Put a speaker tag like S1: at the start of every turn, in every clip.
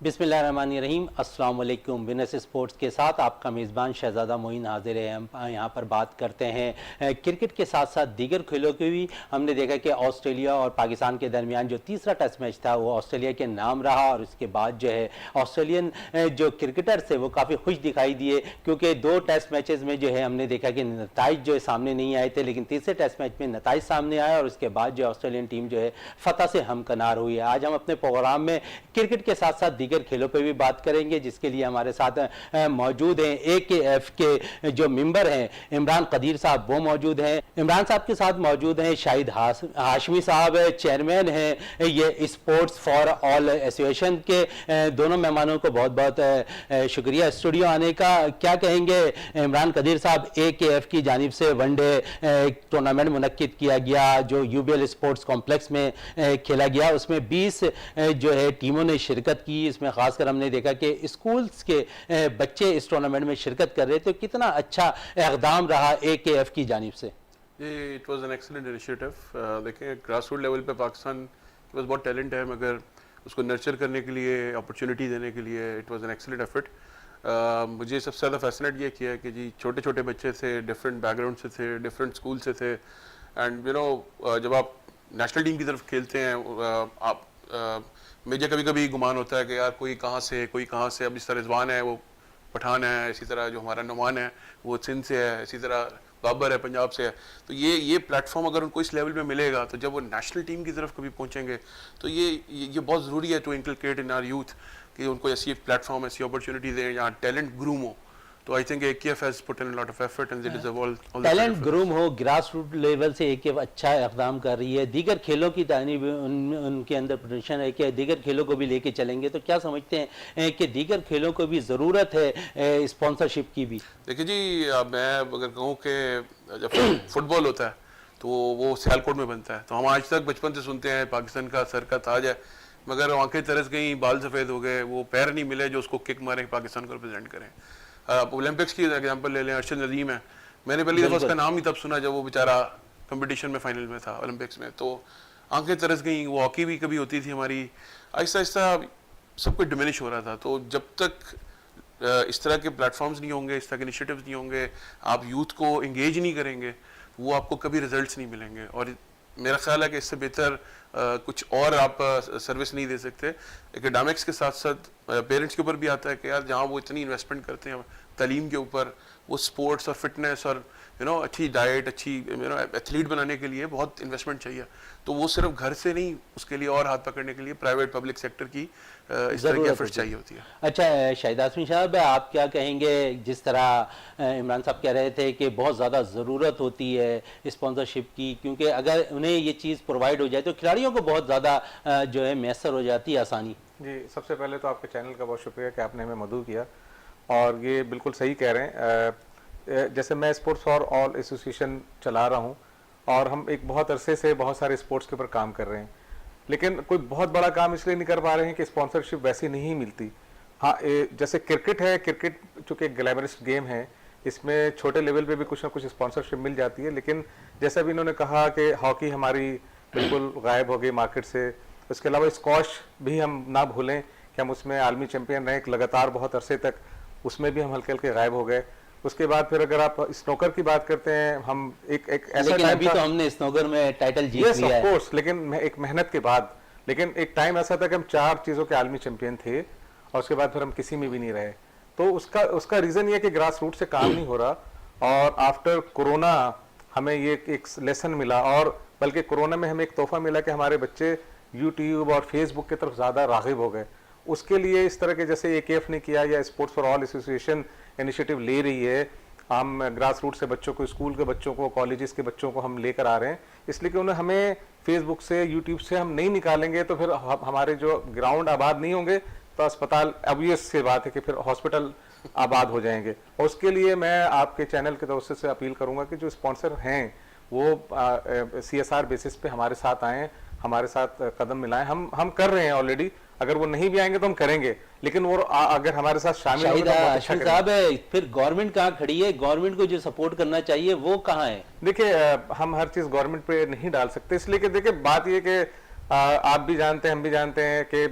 S1: बिस्मिल्लाहिर्रहमानिर्रहीम, अस्सलाम वालेकुम। विनस स्पोर्ट्स के साथ आपका मेज़बान शहज़ादा मोइन हाजिर है। हम यहाँ पर बात करते हैं क्रिकेट के साथ साथ दीगर खेलों की भी। हमने देखा कि ऑस्ट्रेलिया और पाकिस्तान के दरमियान जो तीसरा टेस्ट मैच था वो ऑस्ट्रेलिया के नाम रहा, और उसके बाद जो है ऑस्ट्रेलियन जो क्रिकेटर्स थे वो काफ़ी खुश दिखाई दिए, क्योंकि दो टेस्ट मैचेस में जो है हमने देखा कि नताइज जो है सामने नहीं आए थे, लेकिन तीसरे टेस्ट मैच में नताइज सामने आया और उसके बाद जो ऑस्ट्रेलियन टीम जो है फतह से हमकनार हुई है। आज हम अपने प्रोग्राम में क्रिकेट के साथ साथ दीगर खेलों पे भी बात करेंगे, जिसके लिए हमारे साथ मौजूद हैं AKF के जो मेंबर हैं इमरान कदीर साहब, वो मौजूद हैं। इमरान साहब के साथ मौजूद हैं शाहिद हाशमी साहब, चेयरमैन हैं ये स्पोर्ट्स फॉर ऑल एसोसिएशन के। दोनों मेहमानों को बहुत बहुत शुक्रिया स्टूडियो आने का। क्या कहेंगे इमरान कदीर साहब, AKF की जानिब से वनडे टूर्नामेंट मुनक्किद किया गया जो UBL स्पोर्ट्स कॉम्प्लेक्स में खेला गया, उसमें 20 जो है टीमों ने शिरकत की। इसमें खासकर हमने देखा कि स्कूल्स के बच्चे इस टूर्नामेंट में शिरकत कर रहे थे। कितना अच्छा इक़दाम रहा AKF की जानिब से।
S2: ये it was an excellent initiative. देखें, ग्रास रूट लेवल पे पाकिस्तान के पास बहुत टैलेंट है, मगर उसको नर्चर करने के लिए, अपॉर्चुनिटी देने के लिए it was an excellent effort. मुझे सबसे ज़्यादा फैसिनेट ये किया कि जी छोटे छोटे बच्चे थे, डिफरेंट बैकग्राउंड से थे, डिफरेंट स्कूल से थे, एंड यू नो जब आप नेशनल टीम की तरफ खेलते हैं आप मुझे कभी कभी गुमान होता है कि यार कोई कहाँ से कोई कहाँ से। अब इस तरह रिजवान है वो पठान है, इसी तरह जो हमारा नुमान है वो सिंध से है, इसी तरह बाबर है पंजाब से है। तो ये प्लेटफॉर्म अगर उनको इस लेवल पे मिलेगा तो जब वो नेशनल टीम की तरफ कभी पहुँचेंगे तो ये बहुत ज़रूरी है to inculcate in our youth कि उनको ऐसी प्लेटफॉर्म, ऐसी अपॉर्चुनिटी दें जहाँ टैलेंट ग्रूम हो। तो I think AKF has put in a lot of effort and they deserve all
S1: talent groom हो, ग्रास रूट लेवल से AKF अच्छा इक़दाम कर रही है। दीगर खेलों की जानिब उनके अंदर पोटेंशियल है कि दीगर खेलों को भी लेके चलेंगे। तो क्या समझते हैं कि दीगर खेलों को भी ज़रूरत है स्पॉन्सरशिप की भी?
S2: देखिए जी, मैं अगर कहूँ कि जब फुटबॉल होता है तो वो सियालकोट में बनता है, तो हम आज तक बचपन से सुनते हैं पाकिस्तान का सर का ताज है, मगर आंखें तरस गई, बाल सफ़ेद हो गए, वो पैर नहीं मिले जो उसको किक मारे पाकिस्तान को रिप्रेजेंट करें। ओलंपिक्स की एग्जांपल ले लें, अरशद नदीम है, मैंने पहली दफ़ा उसका नाम ही तब सुना जब वो बेचारा कंपटीशन में फाइनल में था ओलंपिक्स में, तो आंखें तरस गई। वो हॉकी भी कभी होती थी हमारी, आहिस्ता आहिस्ता सब कुछ डिमिनिश हो रहा था। तो जब तक इस तरह के प्लेटफॉर्म्स नहीं होंगे, इस तरह के इनिशिएटिव्स नहीं होंगे, आप यूथ को इंगेज नहीं करेंगे, वो आपको कभी रिजल्ट्स नहीं मिलेंगे। और मेरा ख्याल है कि इससे बेहतर कुछ और आप सर्विस नहीं दे सकते। एकेडमिक्स के साथ साथ पेरेंट्स के ऊपर भी आता है कि यार जहाँ वो इतनी इन्वेस्टमेंट करते हैं तालीम के ऊपर, वो स्पोर्ट्स और फिटनेस और अच्छी डाइट, अच्छी एथलीट बनाने के लिए बहुत इन्वेस्टमेंट चाहिए। तो वो सिर्फ घर से नहीं, उसके लिए और हाथ पकड़ने के लिए प्राइवेट पब्लिक सेक्टर की इस तरह की एफर्ट्स चाहिए होती है।
S1: अच्छा शाहिद हाशमी साहब, आप क्या कहेंगे? जिस तरह इमरान साहब कह रहे थे कि बहुत ज़्यादा ज़रूरत होती है स्पॉन्सरशिप की, क्योंकि अगर उन्हें ये चीज़ प्रोवाइड हो जाए तो खिलाड़ियों को बहुत ज़्यादा जो है मैसर हो जाती है आसानी।
S3: जी, सबसे पहले तो आपके चैनल का बहुत शुक्रिया कि आपने हमें मदऊ किया, और ये बिल्कुल सही कह रहे हैं। जैसे मैं स्पोर्ट्स फॉर ऑल एसोसिएशन चला रहा हूँ और हम एक बहुत अरसे से बहुत सारे स्पोर्ट्स के ऊपर काम कर रहे हैं, लेकिन कोई बहुत बड़ा काम इसलिए नहीं कर पा रहे हैं कि स्पॉन्सरशिप वैसी नहीं मिलती। हाँ, जैसे क्रिकेट है, क्रिकेट चूँकि एक ग्लैमरस गेम है, इसमें छोटे लेवल पे भी कुछ ना कुछ स्पॉन्सरशिप मिल जाती है। लेकिन जैसा भी इन्होंने कहा कि हॉकी हमारी बिल्कुल गायब हो गई मार्केट से। उसके अलावा स्क्वॉश भी हम ना भूलें कि हम उसमें आलमी चैंपियन रहे लगातार बहुत अरसे तक, उसमें भी हम हल्के हल्के गायब हो गए। उसके बाद फिर अगर आप स्नोकर की बात करते हैं, हम एक ऐसा
S1: लेकिन अभी तो हमने स्नोकर में टाइटल जीत लिया है।
S3: कोर्स, लेकिन एक मेहनत के बाद, लेकिन एक टाइम ऐसा था कि हम 4 चीज़ों के आलमी चैंपियन थे और उसके बाद फिर हम किसी में भी नहीं रहे। तो उसका रीज़न ये कि ग्रास रूट से काम नहीं हो रहा। और आफ्टर कोरोना हमें ये एक लेसन मिला, और बल्कि कोरोना में हमें एक तोहफा मिला कि हमारे बच्चे यूट्यूब और फेसबुक की तरफ ज़्यादा राग़िब हो गए। उसके लिए इस तरह के जैसे AKF ने किया या sports for all association initiative ले रही है, हम ग्रास रूट से बच्चों को, स्कूल के बच्चों को, कॉलेजेस के बच्चों को हम लेकर आ रहे हैं, इसलिए कि उन्हें हमें फेसबुक से, यूट्यूब से हम नहीं निकालेंगे तो फिर हमारे जो ग्राउंड आबाद नहीं होंगे तो अस्पताल, ऑब्वियस सी बात है कि फिर हॉस्पिटल आबाद हो जाएंगे। और उसके लिए मैं आपके चैनल की तरफ से अपील करूँगा कि जो स्पॉन्सर हैं वो CSR बेसिस पे हमारे साथ आएँ, हमारे साथ कदम मिलाएं। हम कर रहे हैं ऑलरेडी, अगर वो नहीं भी आएंगे तो हम करेंगे, लेकिन वो अगर हमारे साथ शामिल होंगे तो अच्छा
S1: साहब है। फिर गवर्नमेंट कहाँ खड़ी है? गवर्नमेंट को जो सपोर्ट करना चाहिए वो कहाँ है?
S3: देखिए, हम हर चीज गवर्नमेंट पे नहीं डाल सकते, इसलिए कि देखिए बात ये कि आप भी जानते हैं, हम भी जानते हैं कि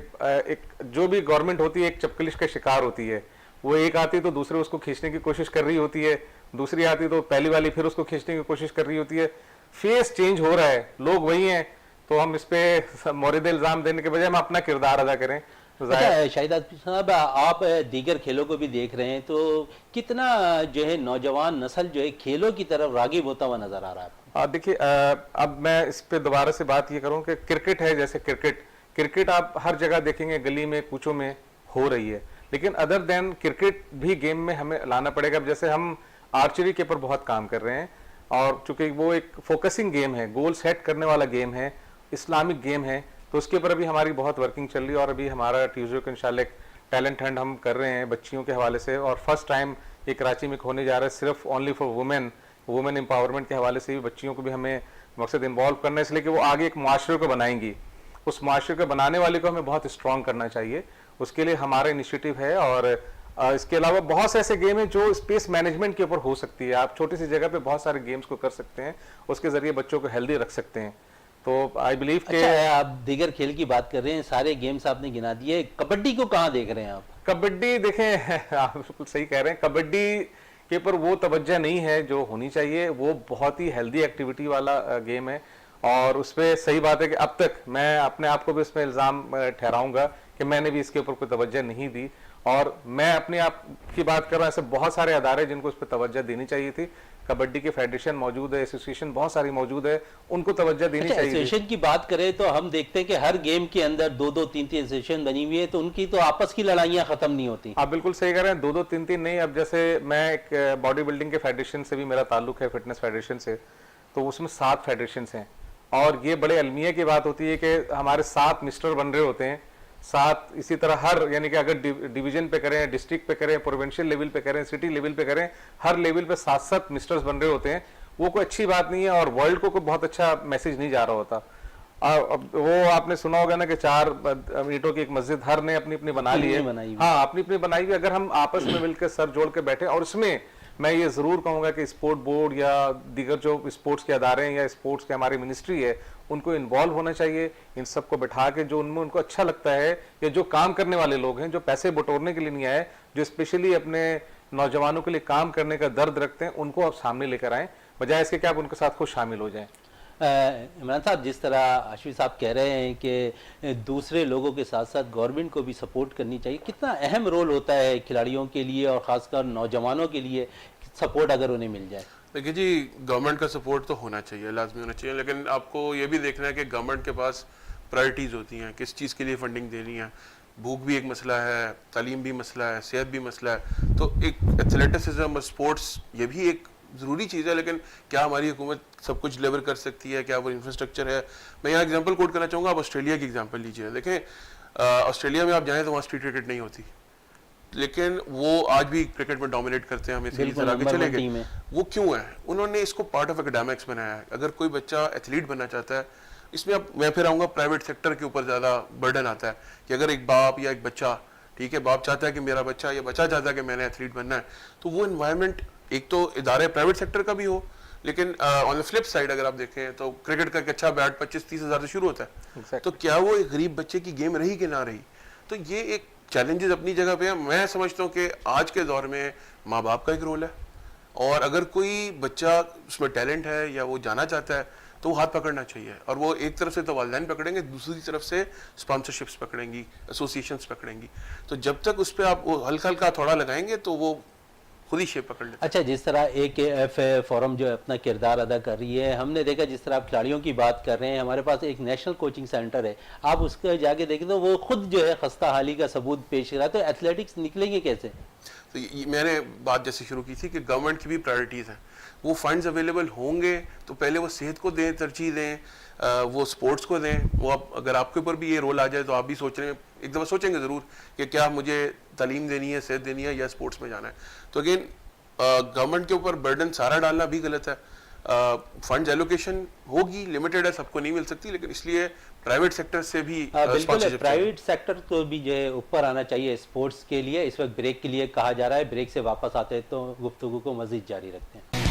S3: एक जो भी गवर्नमेंट होती है एक चपकलिश का शिकार होती है। वो एक आती तो दूसरे उसको खींचने की कोशिश कर रही होती है, दूसरी आती तो पहली वाली फिर उसको खींचने की कोशिश कर रही होती है। फेस चेंज हो रहा है, लोग वही हैं, तो हम इस पे मोरिद इल्जाम देने के बजाय हम अपना किरदार अदा करें।
S1: अच्छा शाहिद आसिफ साहब, आप दीगर खेलों को भी देख रहे हैं, तो कितना जो है नौजवान नस्ल जो है खेलों की तरफ रागिब होता हुआ नजर आ रहा है आपको?
S3: देखिए, अब मैं इस पे दोबारा से बात ये करूं कि क्रिकेट है, जैसे क्रिकेट आप हर जगह देखेंगे, गली में कूचों में हो रही है, लेकिन अदर देन क्रिकेट भी गेम में हमें लाना पड़ेगा। अब जैसे हम आर्चरी के ऊपर बहुत काम कर रहे हैं, और चूंकि वो एक फोकसिंग गेम है, गोल सेट करने वाला गेम है, इस्लामिक गेम है, तो उसके ऊपर अभी हमारी बहुत वर्किंग चल रही है। और अभी हमारा ट्यूजडे को इंशाल्लाह एक टैलेंट हंट हम कर रहे हैं बच्चियों के हवाले से, और फर्स्ट टाइम ये कराची में होने जा रहा है, सिर्फ ओनली फॉर वुमेन एम्पावरमेंट के हवाले से भी बच्चियों को भी हमें मकसद इन्वॉल्व करना है, इसलिए कि वो आगे एक माशरे को बनाएंगी। उस माशरे को बनाने वाले को हमें बहुत स्ट्रॉन्ग करना चाहिए, उसके लिए हमारा इनिशिएटिव है। और इसके अलावा बहुत से ऐसे गेम हैं जो स्पेस मैनेजमेंट के ऊपर हो सकती है। आप छोटी सी जगह पे बहुत सारे गेम्स को कर सकते हैं, उसके जरिए बच्चों को हेल्दी रख सकते हैं। तो आई बिलीव के
S1: आप दीगर खेल की बात कर रहे हैं, सारे गेम्स आपने गिना दिए, कबड्डी को कहाँ देख रहे हैं आप?
S3: कबड्डी देखें, आप बिल्कुल सही कह रहे हैं, कबड्डी के ऊपर वो तवज्जो नहीं है जो होनी चाहिए। वो बहुत ही हेल्दी एक्टिविटी वाला गेम है, और उस पर सही बात है कि अब तक मैं अपने आप को भी इसमें इल्ज़ाम ठहराऊंगा कि मैंने भी इसके ऊपर कोई तवज्जो नहीं दी। और मैं अपने आप की बात कर रहा हूँ, ऐसे बहुत सारे अदारे जिनको उस पर तवज्जो देनी चाहिए थी। कबड्डी के फेडरेशन मौजूद है, एसोसिएशन बहुत सारी मौजूद है, उनको तवज्जो देनी चाहिए।
S1: एसोसिएशन की बात करें तो हम देखते हैं कि हर गेम के अंदर दो दो तीन तीन एसोसिएशन बनी हुई है, तो उनकी तो आपस की लड़ाइयां खत्म नहीं होती।
S3: आप बिल्कुल सही कह रहे हैं, दो दो तीन तीन नहीं। अब जैसे मैं एक बॉडी बिल्डिंग के फेडरेशन से भी मेरा ताल्लुक है, फिटनेस फेडरेशन से, तो उसमें 7 फेडरेशन हैं, और ये बड़े अलमिया की बात होती है कि हमारे 7 मिस्टर बन रहे होते हैं, 7 इसी तरह हर, यानी कि अगर डिवीजन पे करें, डिस्ट्रिक्ट पे करें, प्रोविंशियल लेवल पे करें, सिटी लेवल पे करें, हर लेवल पे 7-7 मिस्टर्स बन रहे होते हैं। वो कोई अच्छी बात नहीं है, और वर्ल्ड को कोई बहुत अच्छा मैसेज नहीं जा रहा होता। अब वो आपने सुना होगा ना कि 4 ईंटों की एक मस्जिद हर ने अपनी अपनी बना ली है। हाँ, अपनी अपनी बनाई हुई। अगर हम आपस में मिलकर सर जोड़ के बैठे, और इसमें मैं ये जरूर कहूंगा कि स्पोर्ट बोर्ड या दीगर जो स्पोर्ट्स के अदारे हैं या स्पोर्ट्स के हमारी मिनिस्ट्री है, उनको इन्वॉल्व होना चाहिए। इन सबको बैठा के जो उनमें उनको अच्छा लगता है, या जो काम करने वाले लोग हैं, जो पैसे बटोरने के लिए नहीं आए, जो स्पेशली अपने नौजवानों के लिए काम करने का दर्द रखते हैं, उनको आप सामने लेकर आएं, बजाय इसके कि आप उनके साथ खुद शामिल हो जाएं।
S1: इमरान साहब, जिस तरह आशिफ साहब कह रहे हैं कि दूसरे लोगों के साथ साथ गवर्नमेंट को भी सपोर्ट करनी चाहिए, कितना अहम रोल होता है खिलाड़ियों के लिए और ख़ासकर नौजवानों के लिए सपोर्ट अगर उन्हें मिल जाए?
S2: देखिए जी, गवर्नमेंट का सपोर्ट तो होना चाहिए, लाजमी होना चाहिए, लेकिन आपको ये भी देखना है कि गवर्नमेंट के पास प्रायोरिटीज़ होती हैं, किस चीज़ के लिए फंडिंग देनी है। भूख भी एक मसला है, तालीम भी मसला है, सेहत भी मसला है। तो एक एथलेटिसिज्म और स्पोर्ट्स ये भी एक ज़रूरी चीज़ है, लेकिन क्या हमारी हुकूमत सब कुछ डिलीवर कर सकती है? क्या वो इंफ्रास्ट्रक्चर है? मैं यहाँ एग्जांपल कोट करना चाहूँगा। आप ऑस्ट्रेलिया की एग्जांपल लीजिए। देखें, ऑस्ट्रेलिया में आप जाएँ तो वहाँ स्ट्रीट क्रिकेट नहीं होती, लेकिन वो आज भी क्रिकेट में डोमिनेट करते हैं, हमें इसी तरह आगे चले गए। वो क्यों है? उन्होंने इसको पार्ट ऑफ एकेडमिक्स बनाया है। अगर कोई बच्चा एथलीट बनना चाहता है, इसमें अब मैं फिर आऊँगा, प्राइवेट सेक्टर के ऊपर ज़्यादा बर्डन आता है कि अगर एक बाप या एक बच्चा, ठीक है, बाप चाहता है कि मेरा बच्चा या बच्चा चाहता है कि मैंने एथलीट बनना है, तो वो इन्वायरमेंट एक तो इदारे प्राइवेट सेक्टर का भी हो, लेकिन ऑन द फ्लिप साइड अगर आप देखें तो क्रिकेट का एक अच्छा बैट 25-30 हज़ार से शुरू होता है। तो क्या वो एक गरीब बच्चे की गेम रही कि ना रही? तो ये एक चैलेंजेस अपनी जगह पे है। मैं समझता हूँ कि आज के दौर में माँ बाप का एक रोल है, और अगर कोई बच्चा उसमें टैलेंट है या वो जाना चाहता है तो वो हाथ पकड़ना चाहिए। और वो एक तरफ से तो वालिदैन पकड़ेंगे, दूसरी तरफ से स्पॉन्सरशिप्स पकड़ेंगी, एसोसिएशंस पकड़ेंगी। तो जब तक उस पर आप हल्का हल्का थोड़ा लगाएंगे तो वो खुद ही शेप पकड़ लेते।
S1: अच्छा, जिस तरह AKF फोरम जो अपना किरदार अदा कर रही है, हमने देखा जिस तरह आप खिलाड़ियों की बात कर रहे हैं, हमारे पास एक नेशनल कोचिंग सेंटर है, आप उसके जाके देखें तो वो खुद जो है खस्ता हाली का सबूत पेश करा। तो एथलेटिक्स निकलेंगे कैसे?
S2: तो मैंने बात जैसे शुरू की थी कि गवर्नमेंट की भी प्रायोरिटीज़ हैं। वो फंड्स अवेलेबल होंगे तो पहले वो सेहत को दें, तरजीह दें, वो स्पोर्ट्स को दें। वो आप, अगर आपके ऊपर भी ये रोल आ जाए तो आप भी सोच रहे हैं, एक दफ़ा सोचेंगे ज़रूर कि क्या मुझे तालीम देनी है, सेहत देनी है, या स्पोर्ट्स में जाना है। तो अगेन गवर्नमेंट के ऊपर बर्डन सारा डालना भी गलत है। फंड्स एलोकेशन होगी, लिमिटेड है, सबको नहीं मिल सकती, लेकिन इसलिए प्राइवेट सेक्टर से भी
S1: बिल्कुल प्राइवेट सेक्टर को भी जो है ऊपर आना चाहिए स्पोर्ट्स के लिए। इस वक्त ब्रेक के लिए कहा जा रहा है, ब्रेक से वापस आते हैं तो गुफ्तगू को मज़ीद जारी रखते हैं।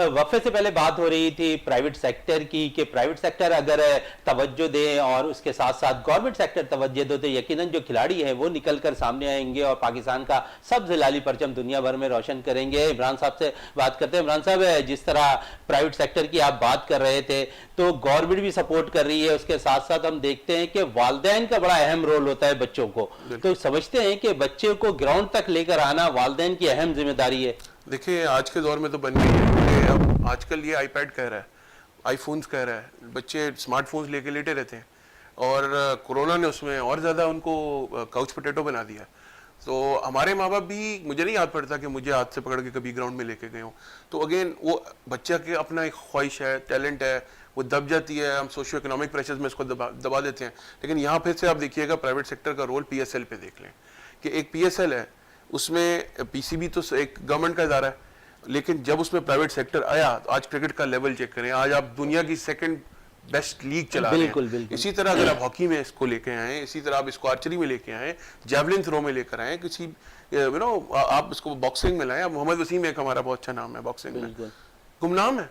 S1: वफ़े से पहले बात हो रही थी प्राइवेट सेक्टर की कि प्राइवेट सेक्टर अगर तवज्जो दे और उसके साथ साथ गवर्नमेंट सेक्टर तवज्जो दे तो यकीनन जो खिलाड़ी है वो निकल कर सामने आएंगे और पाकिस्तान का सबसे लाली परचम दुनिया भर में रोशन करेंगे। इमरान साहब से बात करते हैं। इमरान साहब, जिस तरह प्राइवेट सेक्टर की आप बात कर रहे थे तो गवर्नमेंट भी सपोर्ट कर रही है, उसके साथ साथ हम देखते हैं कि वालिदैन का बड़ा अहम रोल होता है बच्चों को, तो समझते हैं कि बच्चे को ग्राउंड तक लेकर आना वालिदैन की अहम जिम्मेदारी है।
S2: देखिए आज के दौर में तो बन गई है कि अब आजकल ये आईपैड कह रहा है, आईफोन्स कह रहा है, बच्चे स्मार्टफोन्स लेके लेटे रहते हैं और कोरोना ने उसमें और ज़्यादा उनको काउच पोटैटो बना दिया। तो हमारे माँ बाप भी, मुझे नहीं याद पड़ता कि मुझे हाथ से पकड़ के कभी ग्राउंड में लेके गए हों। तो अगेन वो बच्चा के अपना एक ख्वाहिश है, टैलेंट है, वो दब जाती है, हम सोशियो इकोनॉमिक प्रेशर्स में इसको दबा देते हैं। लेकिन यहाँ फिर से आप देखिएगा प्राइवेट सेक्टर का रोल PSL पे देख लें कि एक PSL है, उसमें PCB तो एक गवर्नमेंट का इदारा है, लेकिन जब उसमें प्राइवेट सेक्टर आया तो आज क्रिकेट का लेवल चेक करें, आज आप दुनिया की सेकंड बेस्ट लीग चला रहे हैं। इसी तरह अगर आप हॉकी में इसको लेके आए, इसी तरह आप इसको आर्चरी में लेके आए, जैवलिन थ्रो में लेकर आए, किसी आप इसको बॉक्सिंग में लाए। मोहम्मद वसीम एक हमारा बहुत अच्छा नाम है बॉक्सिंग में, गुमनाम है।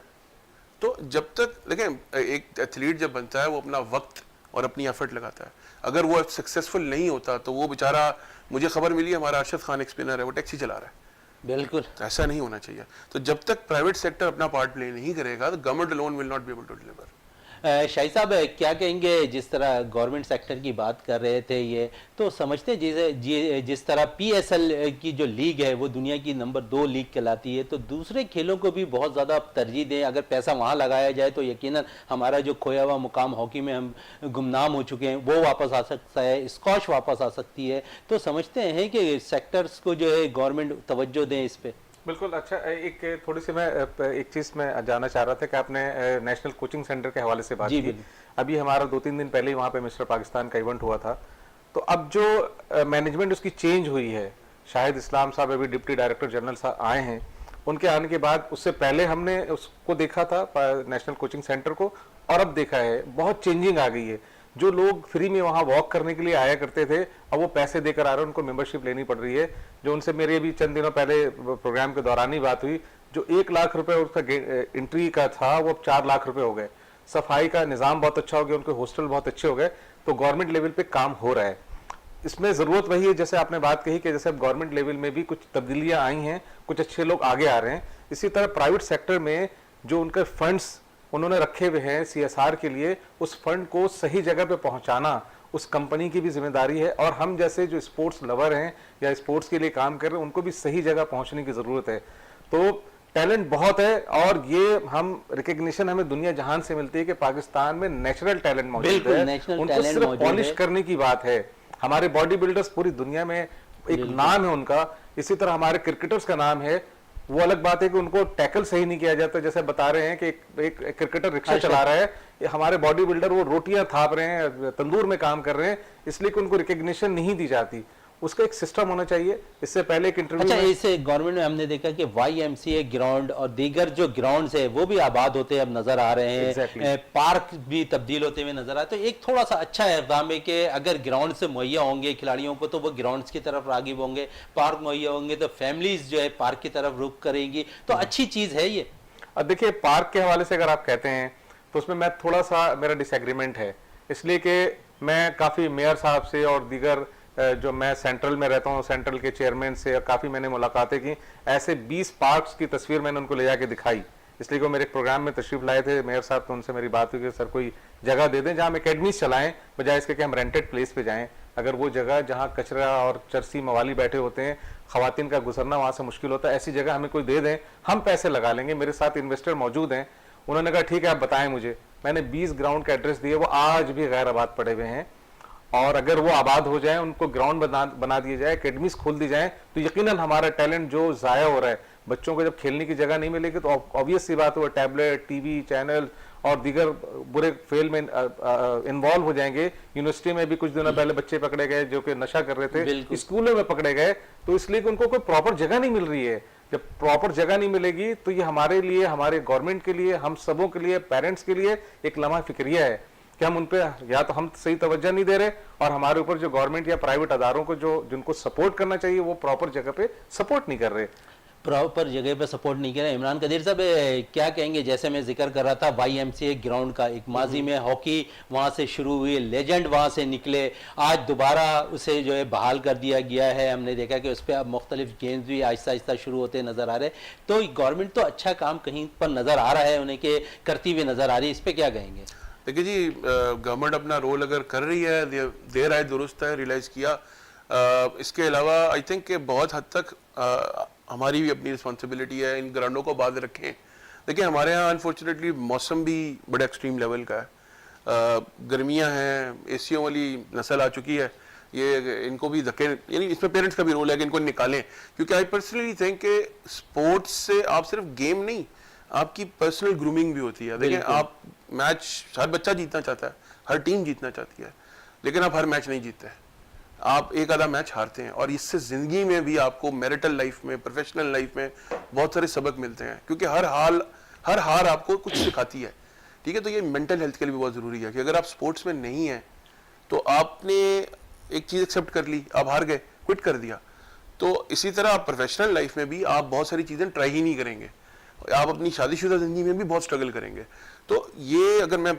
S2: तो जब तक देखें एक एथलीट जब बनता है वो अपना वक्त और अपनी एफर्ट लगाता है, अगर वो सक्सेसफुल नहीं होता तो वो बेचारा, मुझे खबर मिली हमारा अरशद खान एक स्पिनर है, वो टैक्सी चला रहा है।
S1: बिल्कुल
S2: तो ऐसा नहीं होना चाहिए। तो जब तक प्राइवेट सेक्टर अपना पार्ट प्ले नहीं करेगा तो government alone will not be able to deliver.
S1: Shahi साहब, क्या कहेंगे जिस तरह गवर्नमेंट सेक्टर की बात कर रहे थे, ये तो समझते हैं जिस तरह PSL की जो लीग है वो दुनिया की नंबर 2 लीग कहलाती है, तो दूसरे खेलों को भी बहुत ज़्यादा तरजीह दें। अगर पैसा वहाँ लगाया जाए तो यकीनन हमारा जो खोया हुआ मुकाम हॉकी में हम गुमनाम हो चुके हैं वो वापस आ सकता है, स्कॉश वापस आ सकती है। तो समझते हैं कि सेक्टर्स को जो है गवर्नमेंट तवज्जो दें इस पर।
S3: बिल्कुल। अच्छा, एक थोड़ी सी मैं एक चीज मैं जानना चाह रहा था कि आपने नेशनल कोचिंग सेंटर के हवाले से बात की। अभी हमारा 2-3 दिन पहले ही वहाँ पे मिस्टर पाकिस्तान का इवेंट हुआ था। तो अब जो मैनेजमेंट उसकी चेंज हुई है, शाहिद इस्लाम साहब अभी डिप्टी डायरेक्टर जनरल साहब आए हैं, उनके आने के बाद उससे पहले हमने उसको देखा था नेशनल कोचिंग सेंटर को, और अब देखा है बहुत चेंजिंग आ गई है। जो लोग फ्री में वहाँ वॉक करने के लिए आया करते थे अब वो पैसे देकर आ रहे हैं, उनको मेंबरशिप लेनी पड़ रही है। जो उनसे मेरी अभी चंद दिनों पहले प्रोग्राम के दौरान ही बात हुई, जो 1 लाख रुपए उसका एंट्री का था वो अब 4 लाख रुपए हो गए। सफाई का निज़ाम बहुत अच्छा हो गया, उनके हॉस्टल बहुत अच्छे हो गए। तो गवर्नमेंट लेवल पे काम हो रहा है। इसमें जरूरत वही है जैसे आपने बात कही कि जैसे अब गवर्नमेंट लेवल में भी कुछ तब्दीलियां आई हैं, कुछ अच्छे लोग आगे आ रहे हैं। इसी तरह प्राइवेट सेक्टर में जो उनके फंड्स उन्होंने रखे हुए हैं CSR के लिए, उस फंड को सही जगह पे पहुंचाना उस कंपनी की भी जिम्मेदारी है। और हम जैसे जो स्पोर्ट्स लवर हैं या स्पोर्ट्स के लिए काम कर रहे हैं उनको भी सही जगह पहुंचने की जरूरत है। तो टैलेंट बहुत है और ये हम रिकग्निशन हमें दुनिया जहान से मिलती है कि पाकिस्तान में नेचुरल टैलेंट मौजूद है, उनको सिर्फ पॉलिश करने की बात है। हमारे बॉडी बिल्डर्स पूरी दुनिया में एक नाम है उनका, इसी तरह हमारे क्रिकेटर्स का नाम है। वो अलग बात है कि उनको टैकल सही नहीं किया जाता, जैसे बता रहे हैं कि एक क्रिकेटर रिक्शा चला रहा है, हमारे बॉडी बिल्डर वो रोटियां थाप रहे हैं, तंदूर में काम कर रहे हैं, इसलिए कि उनको रिकग्निशन नहीं दी जाती। उसका एक सिस्टम होना चाहिए। इससे पहले एक इंटरव्यू
S1: इसे गवर्नमेंट में हमने देखा कि YMCA ग्राउंड और दीगर जो ग्राउंड्स है वो भी आबाद होते अब नजर आ रहे हैं, पार्क भी तब्दील होते हुए नजर आ रहे। तो एक थोड़ा सा अच्छा इक़दाम है कि अगर ग्राउंड से मुहैया होंगे खिलाड़ियों को तो वो ग्राउंड्स की तरफ राग़िब होंगे, पार्क मुहैया होंगे तो फैमिलीज जो है पार्क की तरफ रुख करेंगी। तो अच्छी चीज है ये।
S3: अब देखिए पार्क के हवाले से अगर आप कहते हैं तो उसमें मैं थोड़ा सा मेरा डिसएग्रीमेंट है, इसलिए कि मैं काफी मेयर साहब से और दीगर जो मैं सेंट्रल में रहता हूँ सेंट्रल के चेयरमैन से काफ़ी मैंने मुलाकातें की। ऐसे 20 पार्क्स की तस्वीर मैंने उनको ले जाके दिखाई, इसलिए कि मेरे प्रोग्राम में तशरीफ लाए थे मेयर साहब, तो उनसे मेरी बात हुई कि सर कोई जगह दे दें जहाँ हम एकेडमीज चलाएं, बजाय इसके कि हम रेंटेड प्लेस पे जाएं। अगर वो जगह जहाँ कचरा और चरसी मवाली बैठे होते हैं, खवातीन का गुजरना वहाँ से मुश्किल होता है, ऐसी जगह हमें कोई दे दें, हम पैसे लगा लेंगे। मेरे साथ इन्वेस्टर मौजूद हैं। उन्होंने कहा ठीक है आप बताएं मुझे। मैंने 20 ग्राउंड का एड्रेस दिए, वो आज भी गैर आबाद पड़े हुए हैं। और अगर वो आबाद हो जाए, उनको ग्राउंड बना दिए जाए, एकेडमीज खोल दी जाए, तो यकीनन हमारा टैलेंट जो जाया हो रहा है, बच्चों को जब खेलने की जगह नहीं मिलेगी तो ऑब्वियस सी बात है वो टैबलेट, टीवी चैनल और दीगर बुरे फेल में इन्वॉल्व हो जाएंगे। यूनिवर्सिटी में भी कुछ दिनों पहले बच्चे पकड़े गए जो कि नशा कर रहे थे, स्कूलों में पकड़े गए, तो इसलिए कि उनको कोई प्रॉपर जगह नहीं मिल रही है। जब प्रॉपर जगह नहीं मिलेगी तो ये हमारे लिए, हमारे गवर्नमेंट के लिए, हम सबों के लिए, पेरेंट्स के लिए एक लम्हा फिक्रिया है कि हम उन पे या तो हम सही तवज्जो नहीं दे रहे और हमारे ऊपर जो गवर्नमेंट या प्राइवेट अदारों को जो जिनको सपोर्ट करना चाहिए वो प्रॉपर जगह पे सपोर्ट नहीं कर रहे।
S1: प्रॉपर जगह पे सपोर्ट नहीं किया। इमरान कदीर साहब क्या कहेंगे, जैसे मैं जिक्र कर रहा था YMCA ग्राउंड का, एक माजी में हॉकी वहाँ से शुरू हुई, लेजेंड वहाँ से निकले, आज दोबारा उसे जो है बहाल कर दिया गया है। हमने देखा कि उस पर अब मुख्तलिफ गेम्स भी आहिस्ता आहिस्ता शुरू होते नज़र आ रहे। तो गवर्नमेंट तो अच्छा काम कहीं पर नज़र आ रहा है उन्हें के करती हुई नज़र आ रही है, इस पर क्या कहेंगे?
S2: देखिए जी, गवर्नमेंट अपना रोल अगर कर रही है, देर आए दुरुस्त है, रियलाइज किया। इसके अलावा आई थिंक कि बहुत हद तक हमारी भी अपनी रिस्पॉन्सिबिलिटी है, इन ग्राउंडों को बांध रखें। देखिए हमारे यहाँ अनफॉर्चुनेटली मौसम भी बड़े एक्सट्रीम लेवल का है, गर्मियाँ हैं, एसियों वाली नस्ल आ चुकी है, ये इनको भी धक्के, यानी इसमें पेरेंट्स का भी रोल है कि इनको निकालें। क्योंकि आई पर्सनली थिंक कि स्पोर्ट्स से आप सिर्फ गेम नहीं, आपकी पर्सनल ग्रूमिंग भी होती है। देखिए आप मैच, हर बच्चा जीतना चाहता है, हर टीम जीतना चाहती है, लेकिन आप हर मैच नहीं जीतते, आप एक आधा मैच हारते हैं। और इससे ज़िंदगी में भी आपको मैरिटल लाइफ में, प्रोफेशनल लाइफ में बहुत सारे सबक मिलते हैं, क्योंकि हर हार आपको कुछ सिखाती है। ठीक है, तो ये मेंटल हेल्थ के लिए भी बहुत ज़रूरी है कि अगर आप स्पोर्ट्स में नहीं हैं तो आपने एक चीज़ एक्सेप्ट कर ली, आप हार गए, क्विट कर दिया। तो इसी तरह आप प्रोफेशनल लाइफ में भी आप बहुत सारी चीज़ें ट्राई ही नहीं करेंगे, आप अपनी शादीशुदा ज़िंदगी में भी बहुत स्ट्रगल करेंगे। तो ये अगर मैं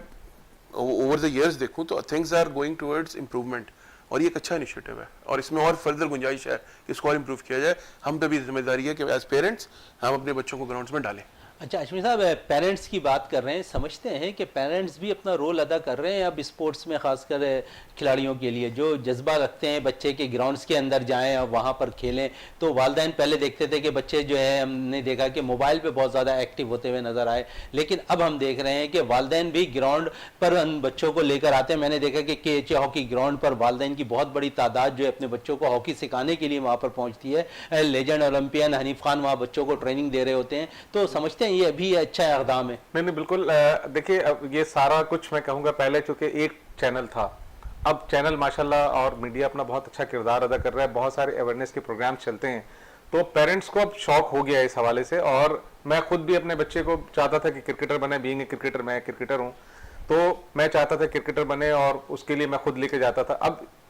S2: ओवर द ईयर्स देखूं तो things are going towards improvement, और ये एक अच्छा इनिशिएटिव है और इसमें और फर्दर गुंजाइश है कि इसको और इम्प्रूव किया जाए। हम पे भी जिम्मेदारी है कि एज पेरेंट्स हम अपने बच्चों को ग्राउंड्स में डालें।
S1: अच्छा अश्विनी साहब, पेरेंट्स की बात कर रहे हैं, समझते हैं कि पेरेंट्स भी अपना रोल अदा कर रहे हैं अब स्पोर्ट्स में, खासकर खिलाड़ियों के लिए जो जज्बा रखते हैं बच्चे के ग्राउंड्स के अंदर जाएं और वहाँ पर खेलें। तो वालिदैन पहले देखते थे कि बच्चे जो है, हमने देखा कि मोबाइल पे बहुत ज़्यादा एक्टिव होते हुए नज़र आए, लेकिन अब हम देख रहे हैं कि वालिदैन भी ग्राउंड पर उन बच्चों को लेकर आते हैं। मैंने देखा कि KHA हॉकी ग्राउंड पर वालिदैन की बहुत बड़ी तादाद जो है अपने बच्चों को हॉकी सिखाने के लिए वहाँ पर पहुँचती है। लेजेंड ओलंपियन हनीफ खान वहाँ बच्चों को ट्रेनिंग दे रहे होते हैं। तो समझते हैं ये भी अच्छा इक़दाम है?
S3: नहीं बिल्कुल। देखिए अब ये सारा कुछ मैं कहूँगा, पहले चूंकि एक चैनल था, अब चैनल माशाल्लाह और मीडिया अपना बहुत अच्छा किरदार अदा कर रहा है, बहुत सारे अवेयरनेस के प्रोग्राम चलते हैं, तो पेरेंट्स को अब शौक हो गया है इस हवाले से। और मैं खुद भी अपने बच्चे को चाहता था कि क्रिकेटर बने, बीइंग ए क्रिकेटर, मैं क्रिकेटर हूँ, तो मैं चाहता था क्रिकेटर बने और उसके लिए मैं खुद लेके जाता था।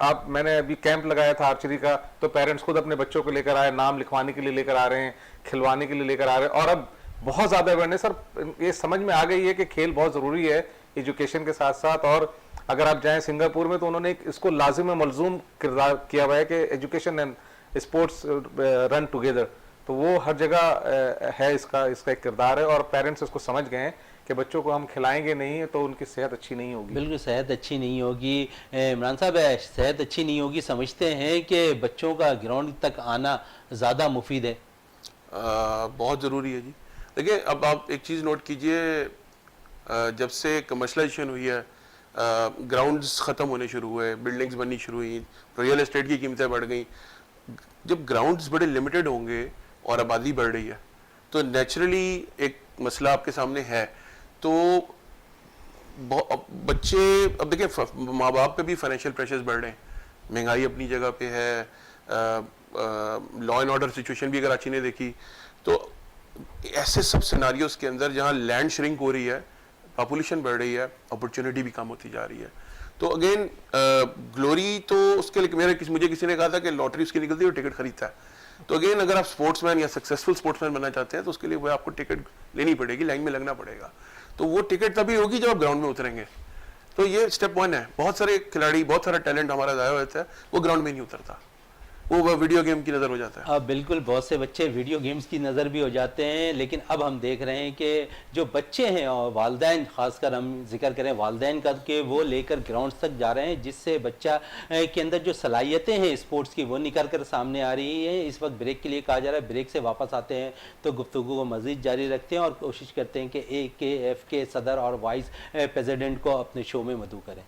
S3: अब मैंने अभी कैंप लगाया था आर्चरी का, तो पेरेंट्स खुद अपने बच्चों को लेकर आए, नाम लिखवाने के लिए लेकर आ रहे हैं, खिलवाने के लिए लेकर आ रहे हैं। और अब बहुत ज़्यादा अवेयरनेस और ये समझ में आ गई है कि खेल बहुत ज़रूरी है एजुकेशन के साथ साथ। और अगर आप जाएं सिंगापुर में तो उन्होंने इसको लाजिम मलजूम किरदार किया हुआ है कि education and sports run together, तो वो हर जगह है, इसका एक किरदार है। और पेरेंट्स इसको समझ गए हैं कि बच्चों को हम खिलाएंगे नहीं तो उनकी सेहत अच्छी नहीं होगी।
S1: बिल्कुल सेहत अच्छी नहीं होगी। इमरान साहब, सेहत अच्छी नहीं होगी, समझते हैं कि बच्चों का ग्राउंड तक आना ज़्यादा मुफीद है?
S2: बहुत ज़रूरी है जी। देखिए अब आप एक चीज़ नोट कीजिए, जब से कमर्शलाइजेशन हुई है, ग्राउंड्स ख़त्म होने शुरू हुए, बिल्डिंग्स बननी शुरू हुई, रियल एस्टेट की कीमतें बढ़ गई। जब ग्राउंड्स बड़े लिमिटेड होंगे और आबादी बढ़ रही है तो नेचुरली एक मसला आपके सामने है। तो बच्चे, अब देखिए माँ बाप पे भी फाइनेंशियल प्रेशर्स बढ़ रहे हैं, महंगाई अपनी जगह पे है, लॉ एंड ऑर्डर सिचुएशन भी अगर अच्छी नहीं देखी तो ऐसे सब सिनारियोस के अंदर जहाँ लैंड श्रिंक हो रही है, पॉपुलेशन बढ़ रही है, अपॉर्चुनिटी भी कम होती जा रही है। तो अगेन ग्लोरी तो उसके लिए मुझे किसी ने कहा था कि लॉटरी उसकी निकलती है और टिकट खरीदता है। तो अगेन अगर आप स्पोर्ट्समैन या सक्सेसफुल स्पोर्ट्समैन बनना चाहते हैं तो उसके लिए वो आपको टिकट लेनी पड़ेगी, लाइन में लगना पड़ेगा। तो वो टिकट तभी होगी जब आप ग्राउंड में उतरेंगे। तो ये स्टेप 1 है। बहुत सारे खिलाड़ी, बहुत सारा टैलेंट हमारा ज़ाया होता है, वो ग्राउंड में नहीं उतरता, वो वीडियो गेम की नज़र हो जाता है।
S1: बिल्कुल, बहुत से बच्चे वीडियो गेम्स की नज़र भी हो जाते हैं। लेकिन अब हम देख रहे हैं कि जो बच्चे हैं और वालिदैन, खासकर हम जिक्र करें वालिदैन का, कि वो लेकर ग्राउंड्स तक जा रहे हैं, जिससे बच्चा के अंदर जो सलाहियतें हैं स्पोर्ट्स की वो निकल कर सामने आ रही है। इस वक्त ब्रेक के लिए कहा जा रहा है, ब्रेक से वापस आते हैं तो गुफ्तगू को मज़ीद जारी रखते हैं और कोशिश करते हैं कि AKF के सदर और वाइस प्रेसिडेंट को अपने शो में मदऊ करें।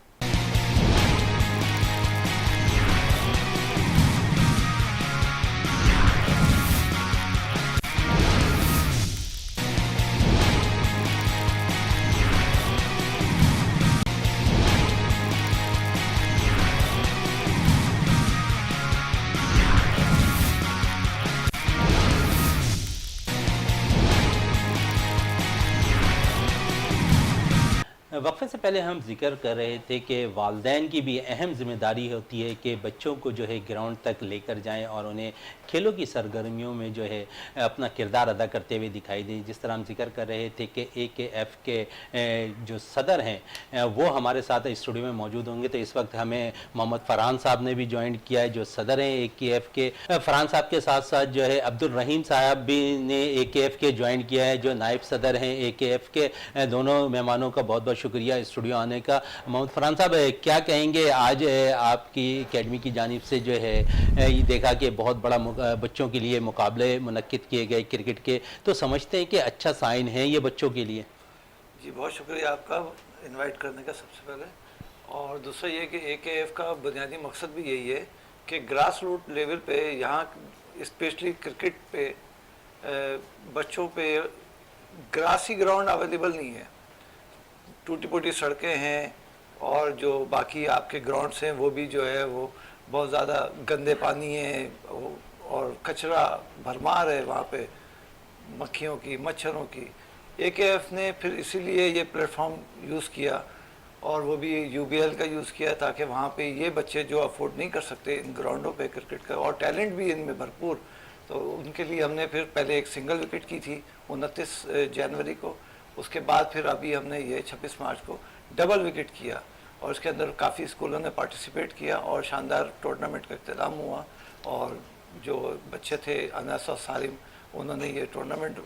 S1: वक्फे से पहले हम जिक्र कर रहे थे कि वालिदैन की भी अहम जिम्मेदारी होती है कि बच्चों को जो है ग्राउंड तक लेकर जाएं और उन्हें खेलों की सरगर्मियों में जो है अपना किरदार अदा करते हुए दिखाई दें। जिस तरह हम जिक्र कर रहे थे कि AKF के जो सदर हैं वो हमारे साथ स्टूडियो में मौजूद होंगे, तो इस वक्त हमें मोहम्मद फरहान साहब ने भी ज्वाइन किया है जो सदर हैं AKF के। फरहान साहब के साथ साथ जो है अब्दुल रहीम साहब भी ने AKF के ज्वाइन किया है जो नायब सदर हैं AKF के। दोनों मेहमानों का बहुत बहुत शुक्रिया स्टूडियो आने का। मोहम्मद फरहान साहब क्या कहेंगे, आज आपकी एकेडमी की जानिब से जो है ये देखा कि बहुत बड़ा बच्चों के लिए मुकाबले मुनक्किद किए गए क्रिकेट के, तो समझते हैं कि अच्छा साइन है ये बच्चों के लिए?
S4: जी बहुत शुक्रिया आपका इनवाइट करने का सबसे पहले। और दूसरा ये कि AKF का बुनियादी मकसद भी यही है कि ग्रास रूट लेवल पे यहाँ स्पेशली क्रिकेट पे बच्चों पे ग्रासी ग्राउंड अवेलेबल नहीं है, टूटी फूटी सड़कें हैं और जो बाकी आपके ग्राउंड्स हैं वो भी जो है वो बहुत ज़्यादा गंदे पानी है और कचरा भरमार है वहाँ पे, मक्खियों की मच्छरों की। AKF ने फिर इसीलिए ये प्लेटफॉर्म यूज़ किया और वो भी UBL का यूज़ किया ताकि वहाँ पे ये बच्चे जो अफोर्ड नहीं कर सकते इन ग्राउंडों पे क्रिकेट का, और टैलेंट भी इनमें भरपूर, तो उनके लिए हमने फिर पहले एक सिंगल विकेट की थी 29 जनवरी को, उसके बाद फिर अभी हमने ये 26 मार्च को डबल विकेट किया और इसके अंदर काफ़ी स्कूलों ने पार्टिसिपेट किया और शानदार टूर्नामेंट का इख्तिताम हुआ। और जो बच्चे थे अनस और सारिम, उन्होंने ये टूर्नामेंट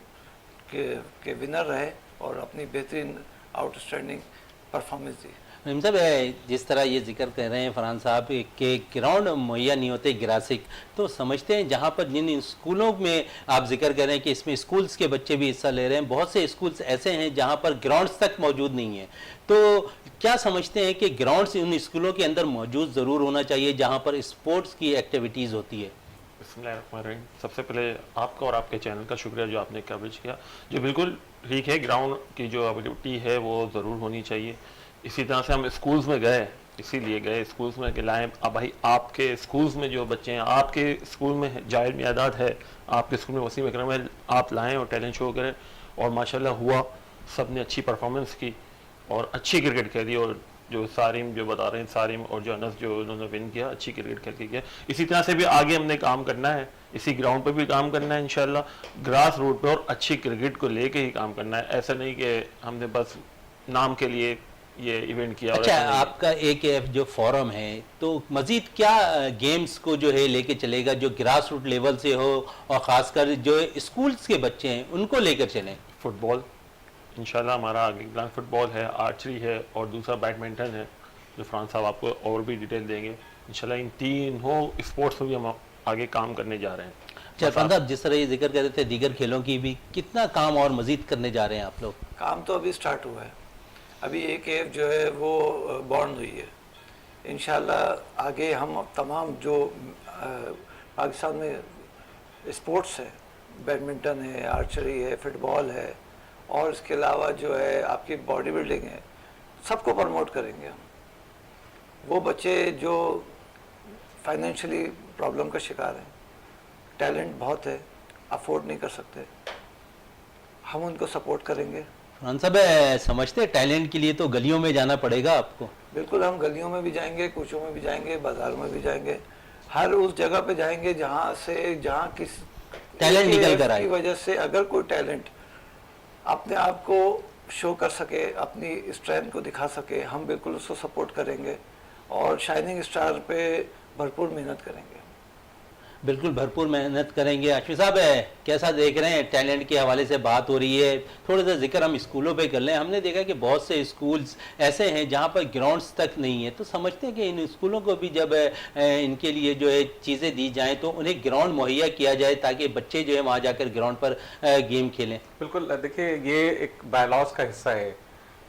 S4: के विनर रहे और अपनी बेहतरीन आउटस्टैंडिंग परफॉर्मेंस दी।
S1: रहीम साहब, जिस तरह ये जिक्र कर रहे हैं फरहान साहब के ग्राउंड मुहैया नहीं होते ग्रासिक, तो समझते हैं जहाँ पर जिन स्कूलों में आप जिक्र कर रहे हैं कि इसमें स्कूल्स के बच्चे भी हिस्सा ले रहे हैं, बहुत से स्कूल्स ऐसे हैं जहाँ पर ग्राउंड्स तक मौजूद नहीं है, तो क्या समझते हैं कि ग्राउंड्स उन स्कूलों के अंदर मौजूद ज़रूर होना चाहिए जहाँ पर स्पोर्ट्स की एक्टिविटीज़ होती है?
S5: बिस्मिल्लाहिर्रहमानिर्रहीम। सबसे पहले आपका और आपके चैनल का शुक्रिया जो आपने कवरेज किया, जो बिल्कुल ठीक है, ग्राउंड की जो अवेलेबिलिटी है वो ज़रूर होनी चाहिए। इसी तरह से हम स्कूल्स में गए, इसीलिए गए स्कूल्स में कि लाएँ, अब भाई आपके स्कूल्स में जो बच्चे हैं, आपके स्कूल में जायद मियादाद है, आपके स्कूल में वसीम अकरम है, आप लाएँ और टैलेंट शो करें। और माशाल्लाह हुआ, सब ने अच्छी परफॉर्मेंस की और अच्छी क्रिकेट खेली। और जो सारिम जो बता रहे हैं, सारिम और जो अनस जो उन्होंने विन किया, अच्छी क्रिकेट खेल के किया। इसी तरह से भी आगे हमने काम करना है, इसी ग्राउंड पे भी काम करना है इंशाल्लाह, ग्रास रूट पे, और अच्छी क्रिकेट को लेके ही काम करना है। ऐसा नहीं कि हमने बस नाम के लिए ये इवेंट किया।
S1: अच्छा, आपका AKF जो फोरम है तो मजीद क्या गेम्स को जो है लेके चलेगा जो ग्रास रूट लेवल से हो और ख़ासकर जो स्कूल्स के बच्चे हैं उनको लेकर चलें?
S5: फुटबॉल इंशाल्लाह हमारा आगे प्लान फुटबॉल है, आर्चरी है और दूसरा बैडमिंटन है, जो फरहान साहब आपको और भी डिटेल देंगे। इंशाल्लाह इन तीनों स्पोर्ट्स में भी हम आगे काम करने जा रहे हैं।
S1: अच्छा फरहान साहब, जिस तरह ये जिक्र कर रहे थे दीगर खेलों की भी, कितना काम और मजीद करने जा रहे हैं आप लोग?
S4: काम तो अभी स्टार्ट हुआ है, अभी AKF जो है वो बॉर्न हुई है। इंशाल्लाह आगे हम तमाम जो पाकिस्तान में स्पोर्ट्स है, बैडमिंटन है, आर्चरी है, फुटबॉल है और इसके अलावा जो है आपकी बॉडी बिल्डिंग है, सबको प्रमोट करेंगे हम। वो बच्चे जो फाइनेंशियली प्रॉब्लम का शिकार हैं, टैलेंट बहुत है, अफोर्ड नहीं कर सकते, हम उनको सपोर्ट करेंगे।
S1: फरहान साहब, समझते हैं टैलेंट के लिए तो गलियों में जाना पड़ेगा आपको?
S4: बिल्कुल, हम गलियों में भी जाएंगे, कोचों में भी जाएंगे, बाजारों में भी जाएंगे, हर उस जगह पे जाएंगे जहाँ किस
S1: टैलेंट निकल कर आए,
S4: की वजह से अगर कोई टैलेंट अपने आप को शो कर सके, अपनी स्ट्रेंथ को दिखा सके, हम बिल्कुल उसको सपोर्ट करेंगे और शाइनिंग स्टार पे भरपूर मेहनत करेंगे।
S1: बिल्कुल भरपूर मेहनत करेंगे। आशिफ साहब, कैसा देख रहे हैं, टैलेंट के हवाले से बात हो रही है, थोड़ा सा जिक्र हम स्कूलों पे कर लें। हमने देखा कि बहुत से स्कूल्स ऐसे हैं जहाँ पर ग्राउंड्स तक नहीं है, तो समझते हैं कि इन स्कूलों को भी जब इनके लिए जो है चीज़ें दी जाएँ तो उन्हें ग्राउंड मुहैया किया जाए ताकि बच्चे जो है वहाँ जाकर ग्राउंड पर गेम खेलें।
S3: बिल्कुल, देखिए ये एक बायलॉज का हिस्सा है।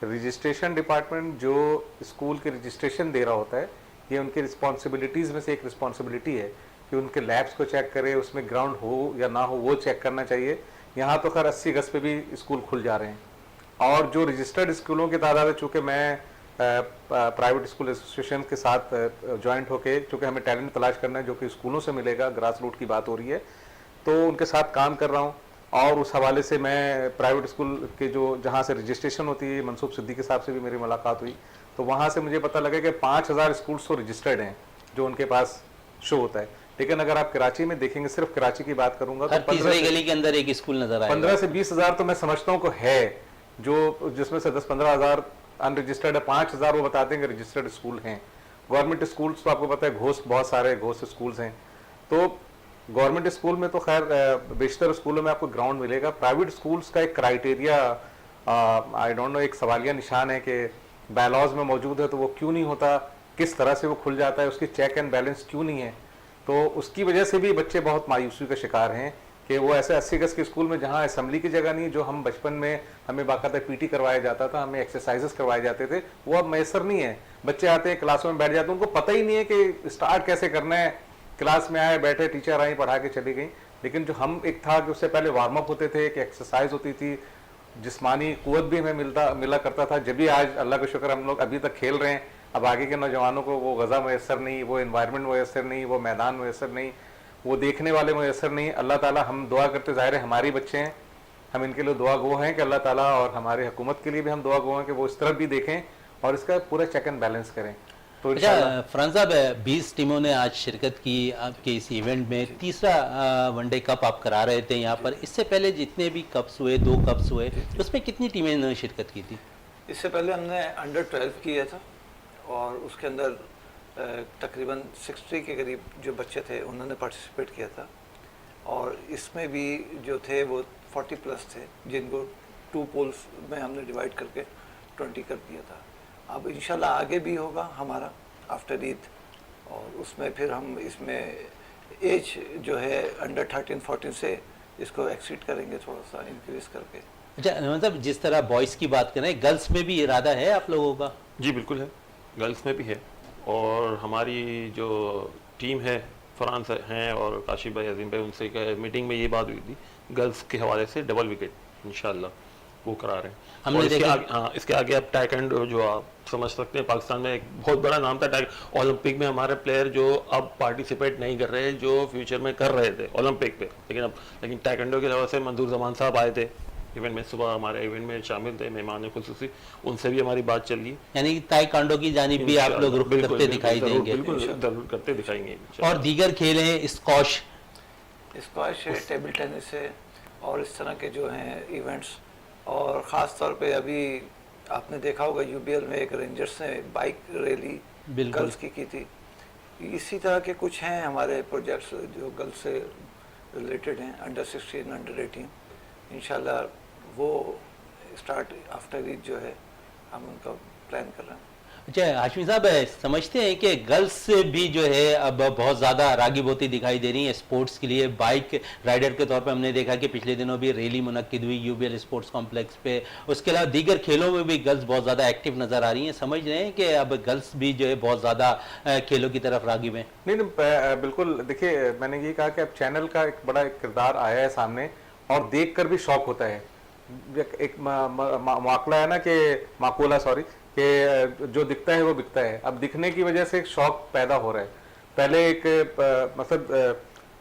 S3: रजिस्ट्रेशन डिपार्टमेंट जो स्कूल के रजिस्ट्रेशन दे रहा होता है, ये उनकी रिस्पॉन्सिबिलिटीज़ में से एक रिस्पॉन्सिबिलिटी है कि उनके लैब्स को चेक करे, उसमें ग्राउंड हो या ना हो वो चेक करना चाहिए। यहाँ तो खैर 80 गज पे भी स्कूल खुल जा रहे हैं और जो रजिस्टर्ड स्कूलों की तादाद है, चूँकि मैं प्राइवेट स्कूल एसोसिएशन के साथ ज्वाइंट होके, चूँकि हमें टैलेंट तलाश करना है जो कि स्कूलों से मिलेगा, ग्रास रूट की बात हो रही है, तो उनके साथ काम कर रहा हूँ। और उस हवाले से मैं प्राइवेट स्कूल के जो जहाँ से रजिस्ट्रेशन होती है, मनसूब सिद्दीकी साहब से भी मेरी मुलाकात हुई, तो वहाँ से मुझे पता लगा कि 5000 स्कूल्स तो रजिस्टर्ड हैं जो उनके पास शो होता है। लेकिन अगर आप कराची में देखेंगे, सिर्फ कराची की बात करूंगा
S1: हर
S3: तो
S1: तीसरी गली के अंदर एक स्कूल नजर आएगा।
S3: 15 से 20 हजार तो मैं समझता हूँ को है, जो जिसमें से 10-15 हजार अनरजिस्टर्ड है, 5000 वो बताते हैं कि रजिस्टर्ड स्कूल हैं। गवर्नमेंट स्कूल्स तो आपको पता है घोष बहुत सारे घोष स्कूल्स हैं। तो गवर्नमेंट स्कूल में तो खैर बेशतर स्कूलों में आपको ग्राउंड मिलेगा। प्राइवेट स्कूल्स का एक क्राइटेरिया आई डोंट नो, एक सवालिया निशान है कि बायलॉज में मौजूद है तो वो क्यों नहीं होता, किस तरह से वो खुल जाता है, उसकी चेक एंड बैलेंस क्यों नहीं है। तो उसकी वजह से भी बच्चे बहुत मायूसी का शिकार हैं कि वो ऐसे 80 गज के स्कूल में जहाँ असेंबली की जगह नहीं, जो हम बचपन में हमें बाकायदा पीटी करवाया जाता था, हमें एक्सरसाइजेस करवाए जाते थे, वो अब मैसर नहीं है। बच्चे आते हैं क्लासों में बैठ जाते हैं, उनको पता ही नहीं है कि स्टार्ट कैसे करना है। क्लास में आए, बैठे, टीचर आई, पढ़ा के चली गई। लेकिन जो हम एक था कि उससे पहले वार्म अप होते थे, एक एक्सरसाइज होती थी, जिस्मानी कुव्वत भी हमें मिला करता था। जब भी आज अल्लाह का शुक्र हम लोग अभी तक खेल रहे हैं। अब आगे के नौजवानों को वो गज़ा मैसर नहीं, वो इन्वायरमेंट मैसर नहीं, वो मैदान मैसर नहीं, वो देखने वाले मैसर नहीं। अल्लाह ताला, हम दुआ करते, ज़ाहिर है हमारी बच्चे हैं, हम इनके लिए दुआ गो हैं कि अल्लाह ताला, और हमारी हुकूमत के लिए भी हम दुआ गो हैं कि वो इस तरफ भी देखें और इसका पूरा चेक एंड बैलेंस करें। तो
S1: अच्छा फरहान साहब, 20 टीमों ने आज शिरकत की आपके इस इवेंट में। तीसरा वनडे कप आप करा रहे थे यहाँ पर। इससे पहले जितने भी कप्स हुए, 2 कप्स हुए, उसमें कितनी टीमें ने शिरकत की थी?
S4: इससे पहले हमने अंडर 12 किया था और उसके अंदर तकरीबन 60 के करीब जो बच्चे थे उन्होंने पार्टिसिपेट किया था। और इसमें भी जो थे वो 40 प्लस थे, जिनको 2 पोल्स में हमने डिवाइड करके 20 कर दिया था। अब इंशाल्लाह आगे भी होगा हमारा आफ्टर ईद, और उसमें फिर हम इसमें एज जो है अंडर 13-14 से इसको एक्सीड करेंगे, थोड़ा सा इंक्रीज करके।
S1: अच्छा, मतलब जिस तरह बॉयज़ की बात करें, गर्ल्स में भी इरादा है आप लोगों का?
S5: जी बिल्कुल है, गर्ल्स में भी है। और हमारी जो टीम है, फरहान से हैं और काशिफ भाई, अजीम भाई, उनसे मीटिंग में ये बात हुई थी, गर्ल्स के हवाले से डबल विकेट इंशाल्लाह वो करा रहे हैं।
S1: हमने
S5: और इसके
S1: देखा-
S5: आगे, हाँ, इसके आगे अब टाइकेंडो, जो आप समझ सकते हैं, पाकिस्तान में एक बहुत बड़ा नाम था ओलंपिक में हमारे प्लेयर जो अब पार्टिसिपेट नहीं कर रहे, जो फ्यूचर में कर रहे थे ओलंपिक पे, लेकिन टाइकेंडो की तरफ से मंजूर जमान साहब आए थे इवेंट में, सुबह हमारे इवेंट में शामिल थे, मेहमान खुसूसी, उनसे भी हमारी बात चल रही।
S1: यानी कि ताइक्वांडो की जानिब भी आप लोग रुख करते दिखाई देंगे।
S5: बिल्कुल जरूर करते दिखाएंगे।
S1: और दीगर खेल हैं, स्क्वॉश,
S4: स्क्वाश है, टेबल टेनिस है, और इस तरह के जो हैं इवेंट्स। और ख़ास तौर पे अभी आपने देखा होगा यूबीएल में एक रेंजर्स ने बाइक रैली
S1: बिल्कुल।
S4: गर्ल्स की थी। इसी तरह के कुछ हैं हमारे प्रोजेक्ट्स जो गर्ल्स से रिलेटेड हैं, अंडर 16, अंडर 18। इंशाल्लाह वो स्टार्ट आफ्टर ईद जो है हम उनका प्लान कर रहे हैं।
S1: अच्छा हाशमी साहब, समझते हैं कि गर्ल्स भी जो है अब बहुत ज़्यादा रागिब होती दिखाई दे रही हैं स्पोर्ट्स के लिए। बाइक राइडर के तौर पे हमने देखा कि पिछले दिनों भी रैली मुनक्किद हुई यूबीएल स्पोर्ट्स कॉम्प्लेक्स पे। उसके अलावा दीगर खेलों में भी गर्ल्स बहुत ज़्यादा एक्टिव नज़र आ रही हैं। समझ रहे हैं कि अब गर्ल्स भी जो है बहुत ज़्यादा खेलों की तरफ रागिब हैं?
S3: नहीं, बिल्कुल। देखिए, मैंने ये कहा कि अब चैनल का एक बड़ा किरदार आया है सामने, और देख कर भी शौक होता है। एक माकला है ना, कि माकूला, सॉरी, कि जो दिखता है वो बिकता है। अब दिखने की वजह से एक शौक पैदा हो रहा है। पहले एक मतलब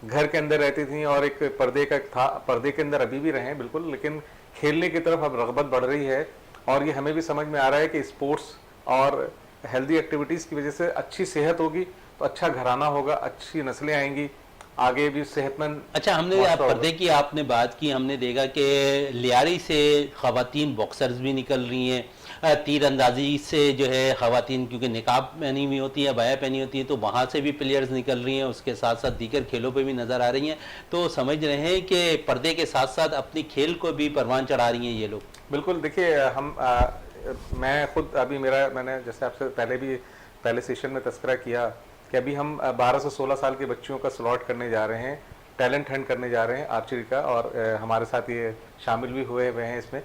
S3: घर के अंदर रहती थी और एक पर्दे का था, पर्दे के अंदर अभी भी रहे बिल्कुल, लेकिन खेलने की तरफ अब रगबत बढ़ रही है। और ये हमें भी समझ में आ रहा है कि स्पोर्ट्स और हेल्दी एक्टिविटीज़ की वजह से अच्छी सेहत होगी तो अच्छा घराना होगा, अच्छी नस्लें आएंगी, आगे भी सेहतमंद।
S1: अच्छा, हमने पर्दे की आपने बात की, हमने देखा कि लियारी से ख़वातीन बॉक्सर्स भी निकल रही हैं, तीरंदाजी से जो है ख़वातीन, क्योंकि निकाब पहनी हुई होती है, बाया पहनी होती है, तो वहाँ से भी प्लेयर्स निकल रही हैं। उसके साथ साथ दीगर खेलों पे भी नज़र आ रही हैं। तो समझ रहे हैं कि पर्दे के साथ साथ अपनी खेल को भी परवान चढ़ा रही हैं ये लोग।
S3: बिल्कुल। देखिए, मैं खुद अभी मैंने जैसे आपसे पहले सेशन में तस्करा किया कि अभी हम 12 से 16 साल के बच्चों का स्लॉट करने जा रहे हैं, टैलेंट हंट करने जा रहे हैं आर्चरी का, और हमारे साथ ये शामिल भी हुए हैं इसमें।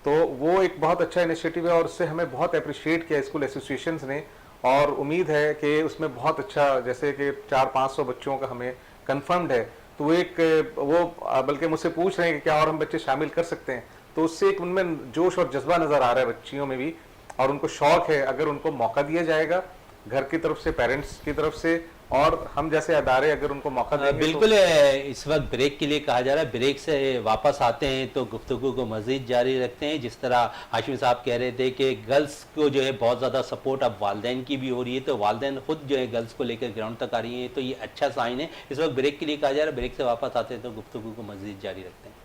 S3: तो वो एक बहुत अच्छा इनिशिएटिव है और उससे हमें बहुत अप्रिशिएट किया स्कूल एसोसिएशंस ने, और उम्मीद है कि उसमें बहुत अच्छा, जैसे कि 400-500 बच्चों का हमें कंफर्म्ड है। तो वो बल्कि मुझसे पूछ रहे हैं कि क्या और हम बच्चे शामिल कर सकते हैं। तो उससे एक उनमें जोश और जज्बा नज़र आ रहा है बच्चियों में भी, और उनको शौक है। अगर उनको मौका दिया जाएगा घर की तरफ से, पेरेंट्स की तरफ से, और हम जैसे अदारे अगर उनको मौका देंगे
S1: बिल्कुल इस वक्त ब्रेक के लिए कहा जा रहा है, ब्रेक से वापस आते हैं तो गुफ्तगू को मज़ीद जारी रखते हैं। जिस तरह हाशिम साहब कह रहे थे कि गर्ल्स को जो है बहुत ज़्यादा सपोर्ट अब वालदैन की भी हो रही है, तो वालदैन खुद जो है गर्ल्स को लेकर ग्राउंड तक आ रही हैं, तो ये अच्छा साइन है। इस वक्त ब्रेक के लिए कहा जा रहा है, ब्रेक से वापस आते हैं तो गुफ्तगू को मज़ीद जारी रखते हैं।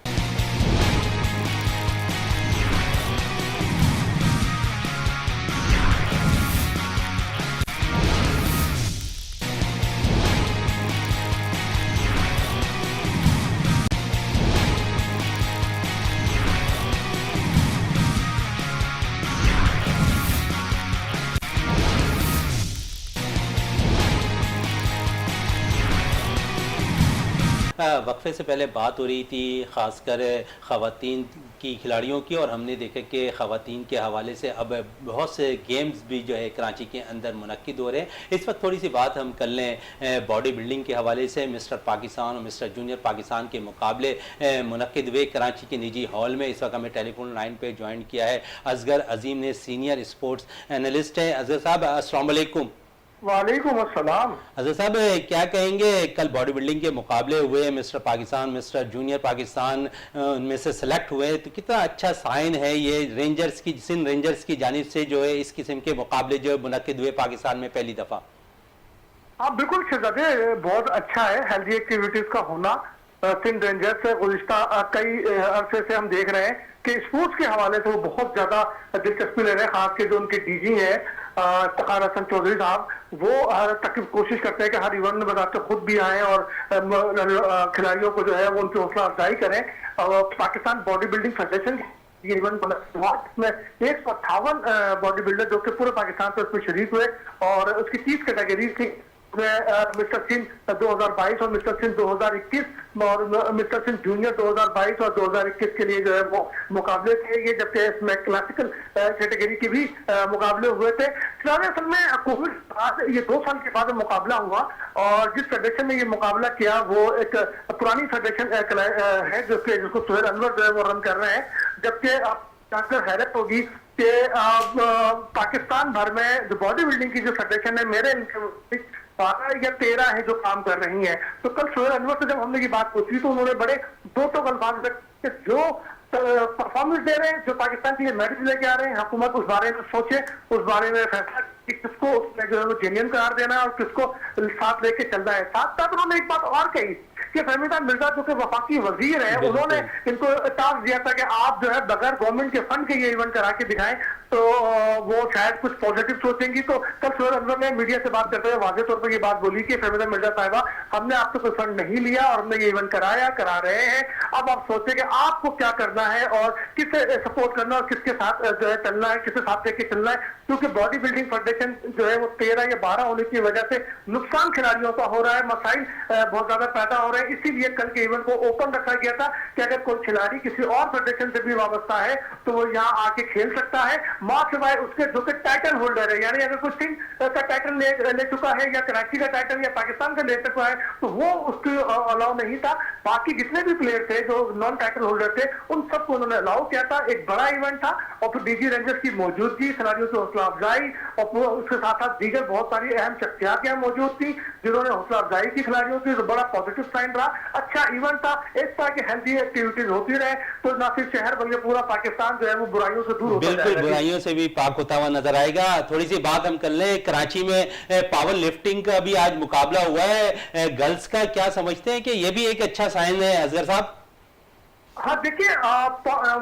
S1: वक्फे से पहले बात हो रही थी ख़ासकर ख़वातीन की खिलाड़ियों की, और हमने देखा कि ख़वातीन के हवाले से अब बहुत से गेम्स भी जो है कराची के अंदर मुनक्किद हो रहे हैं। इस वक्त थोड़ी सी बात हम कर लें बॉडी बिल्डिंग के हवाले से। मिस्टर पाकिस्तान और मिस्टर जूनियर पाकिस्तान के मुकाबले मुनक्किद हुए कराची के निजी हॉल में। इस वक्त हमें टेलीफोन लाइन पर ज्वाइन किया है असगर अजीम ने, सीनियर स्पोर्ट्स एनालिस्ट है। असगर साहब अस्सलाम वालेकुम।
S6: वालेकुम अस्सलाम।
S1: अजहर साहब क्या कहेंगे, कल बॉडी बिल्डिंग के मुकाबले हुए, mister Pakistan mister junior Pakistan उनमें से सेलेक्ट हुए, तो कितना अच्छा साइन है ये रेंजर्स की, सिंध रेंजर्स की जानिब से जो है इस किस्म के मुकाबले जो मुनक्किद हुए पाकिस्तान में पहली दफ़ा।
S6: हाँ बिल्कुल शहजादे, बहुत अच्छा है हेल्दी एक्टिविटीज का होना। सिंध रेंजर्स गुज़िश्ता कई अरसे से हम देख रहे हैं कि स्पोर्ट्स के हवाले से वो बहुत ज्यादा दिलचस्पी ले रहे हैं। खास के जो उनके डीजी हैं तकार हसन चौधरी साहब, वो हर तक कोशिश करते हैं कि हर इवेंट में बताते खुद भी आए और खिलाड़ियों को जो है वो उनकी हौसला अफजाई करें। पाकिस्तान बॉडी बिल्डिंग फेडरेशन ये इवेंट में 158 बॉडी बिल्डर जो कि पूरे पाकिस्तान से उसमें शरीक हुए, और उसकी 30 कैटेगरी थी। मिस्टर सिंह 2022 और मिस्टर सिंह 2021 और मिस्टर सिंह जूनियर 2022 और 2021 के लिए जो है वो मुकाबले थे ये, जबकि इसमें क्लासिकल कैटेगरी के भी मुकाबले हुए थे। फिलहाल असल में कोविड बाद ये 2 साल के बाद मुकाबला हुआ, और जिस फेडरेशन ने ये मुकाबला किया वो एक पुरानी फेडरेशन है जिसको सोहेल अनवर जो है वो रन कर रहे हैं। जबकि आप जानकर हैरत होगी कि पाकिस्तान भर में जो बॉडी बिल्डिंग की जो फेडरेशन है, मेरे 12 या 13 है जो काम कर रही हैं। तो कल सोहेल अनवर से जब हमने ये बात पूछी तो उन्होंने बड़े दो टोक अल्फाज रखे, जो परफॉर्मेंस दे रहे हैं, जो पाकिस्तान के लिए मेडल लेके आ रहे हैं, हुकूमत उस बारे में सोचे, उस बारे में फैसला कि किसको उसमें जो है वो जेन्युइन करार देना है और किसको साथ लेके चलना है। साथ साथ उन्होंने एक बात और कही कि फहमीदा मिर्जा जो कि वफाकी वजीर है, उन्होंने इनको टास्क दिया था कि आप जो है बगैर गवर्नमेंट के फंड के ये इवेंट करा के दिखाएं, तो वो शायद कुछ पॉजिटिव सोचेंगी। तो कल सोहेल अनवर ने मीडिया से बात करते हुए वाज़े तौर पर ये बात बोली कि फहमीदा मिर्जा साहिबा, हमने आपसे कोई फंड नहीं लिया और हमने ये इवेंट करा रहे हैं। अब आप सोचें कि आपको क्या करना है और किसे सपोर्ट करना और किसके साथ जो है चलना है, किसे साथ लेके चलना है, क्योंकि बॉडी बिल्डिंग फेडरेशन जो है वो 13 या 12 होने की वजह से नुकसान खिलाड़ियों का हो रहा है, मसाइल बहुत ज्यादा पैदा हो रहे हैं। इसीलिए कल के इवेंट को ओपन रखा गया था कि अगर कोई खिलाड़ी किसी और फेडरेशन से भी वाबस्ता है तो वो यहाँ आके खेल सकता है, मां सिवाय उसके जो कि टाइटल होल्डर है। यानी अगर कोई सिंह का टाइटल ले चुका है या कराची का टाइटल या पाकिस्तान का ले चुका है तो वो उसको अलाउ नहीं था। बाकी जितने भी प्लेयर थे जो नॉन टाइटल होल्डर थे उन सबको उन्होंने अलाउ किया था। एक बड़ा इवेंट था, और फिर डीजी रेंजर्स की मौजूदगी, खिलाड़ियों की हौसला अफजाई, और उसके साथ साथ दीगर बहुत सारी अहम शख्सियात यहाँ मौजूद थी जिन्होंने हौसला अफजाई की खिलाड़ियों की, तो बड़ा पॉजिटिव साइन रहा। अच्छा इवेंट था, इस तरह की हेल्दी एक्टिविटीज होती रहे तो ना सिर्फ शहर बल्कि पूरा पाकिस्तान जो है वो बुराइयों से दूर होता
S1: बिल्कुल, बुराइयों से भी पाक होता हुआ नजर आएगा। थोड़ी सी बात हम कर लें, कराची में पावर लिफ्टिंग का भी आज मुकाबला हुआ है गर्ल्स का, क्या समझते हैं कि ये भी एक अच्छा साइन है असगर साहब?
S6: हाँ देखिए,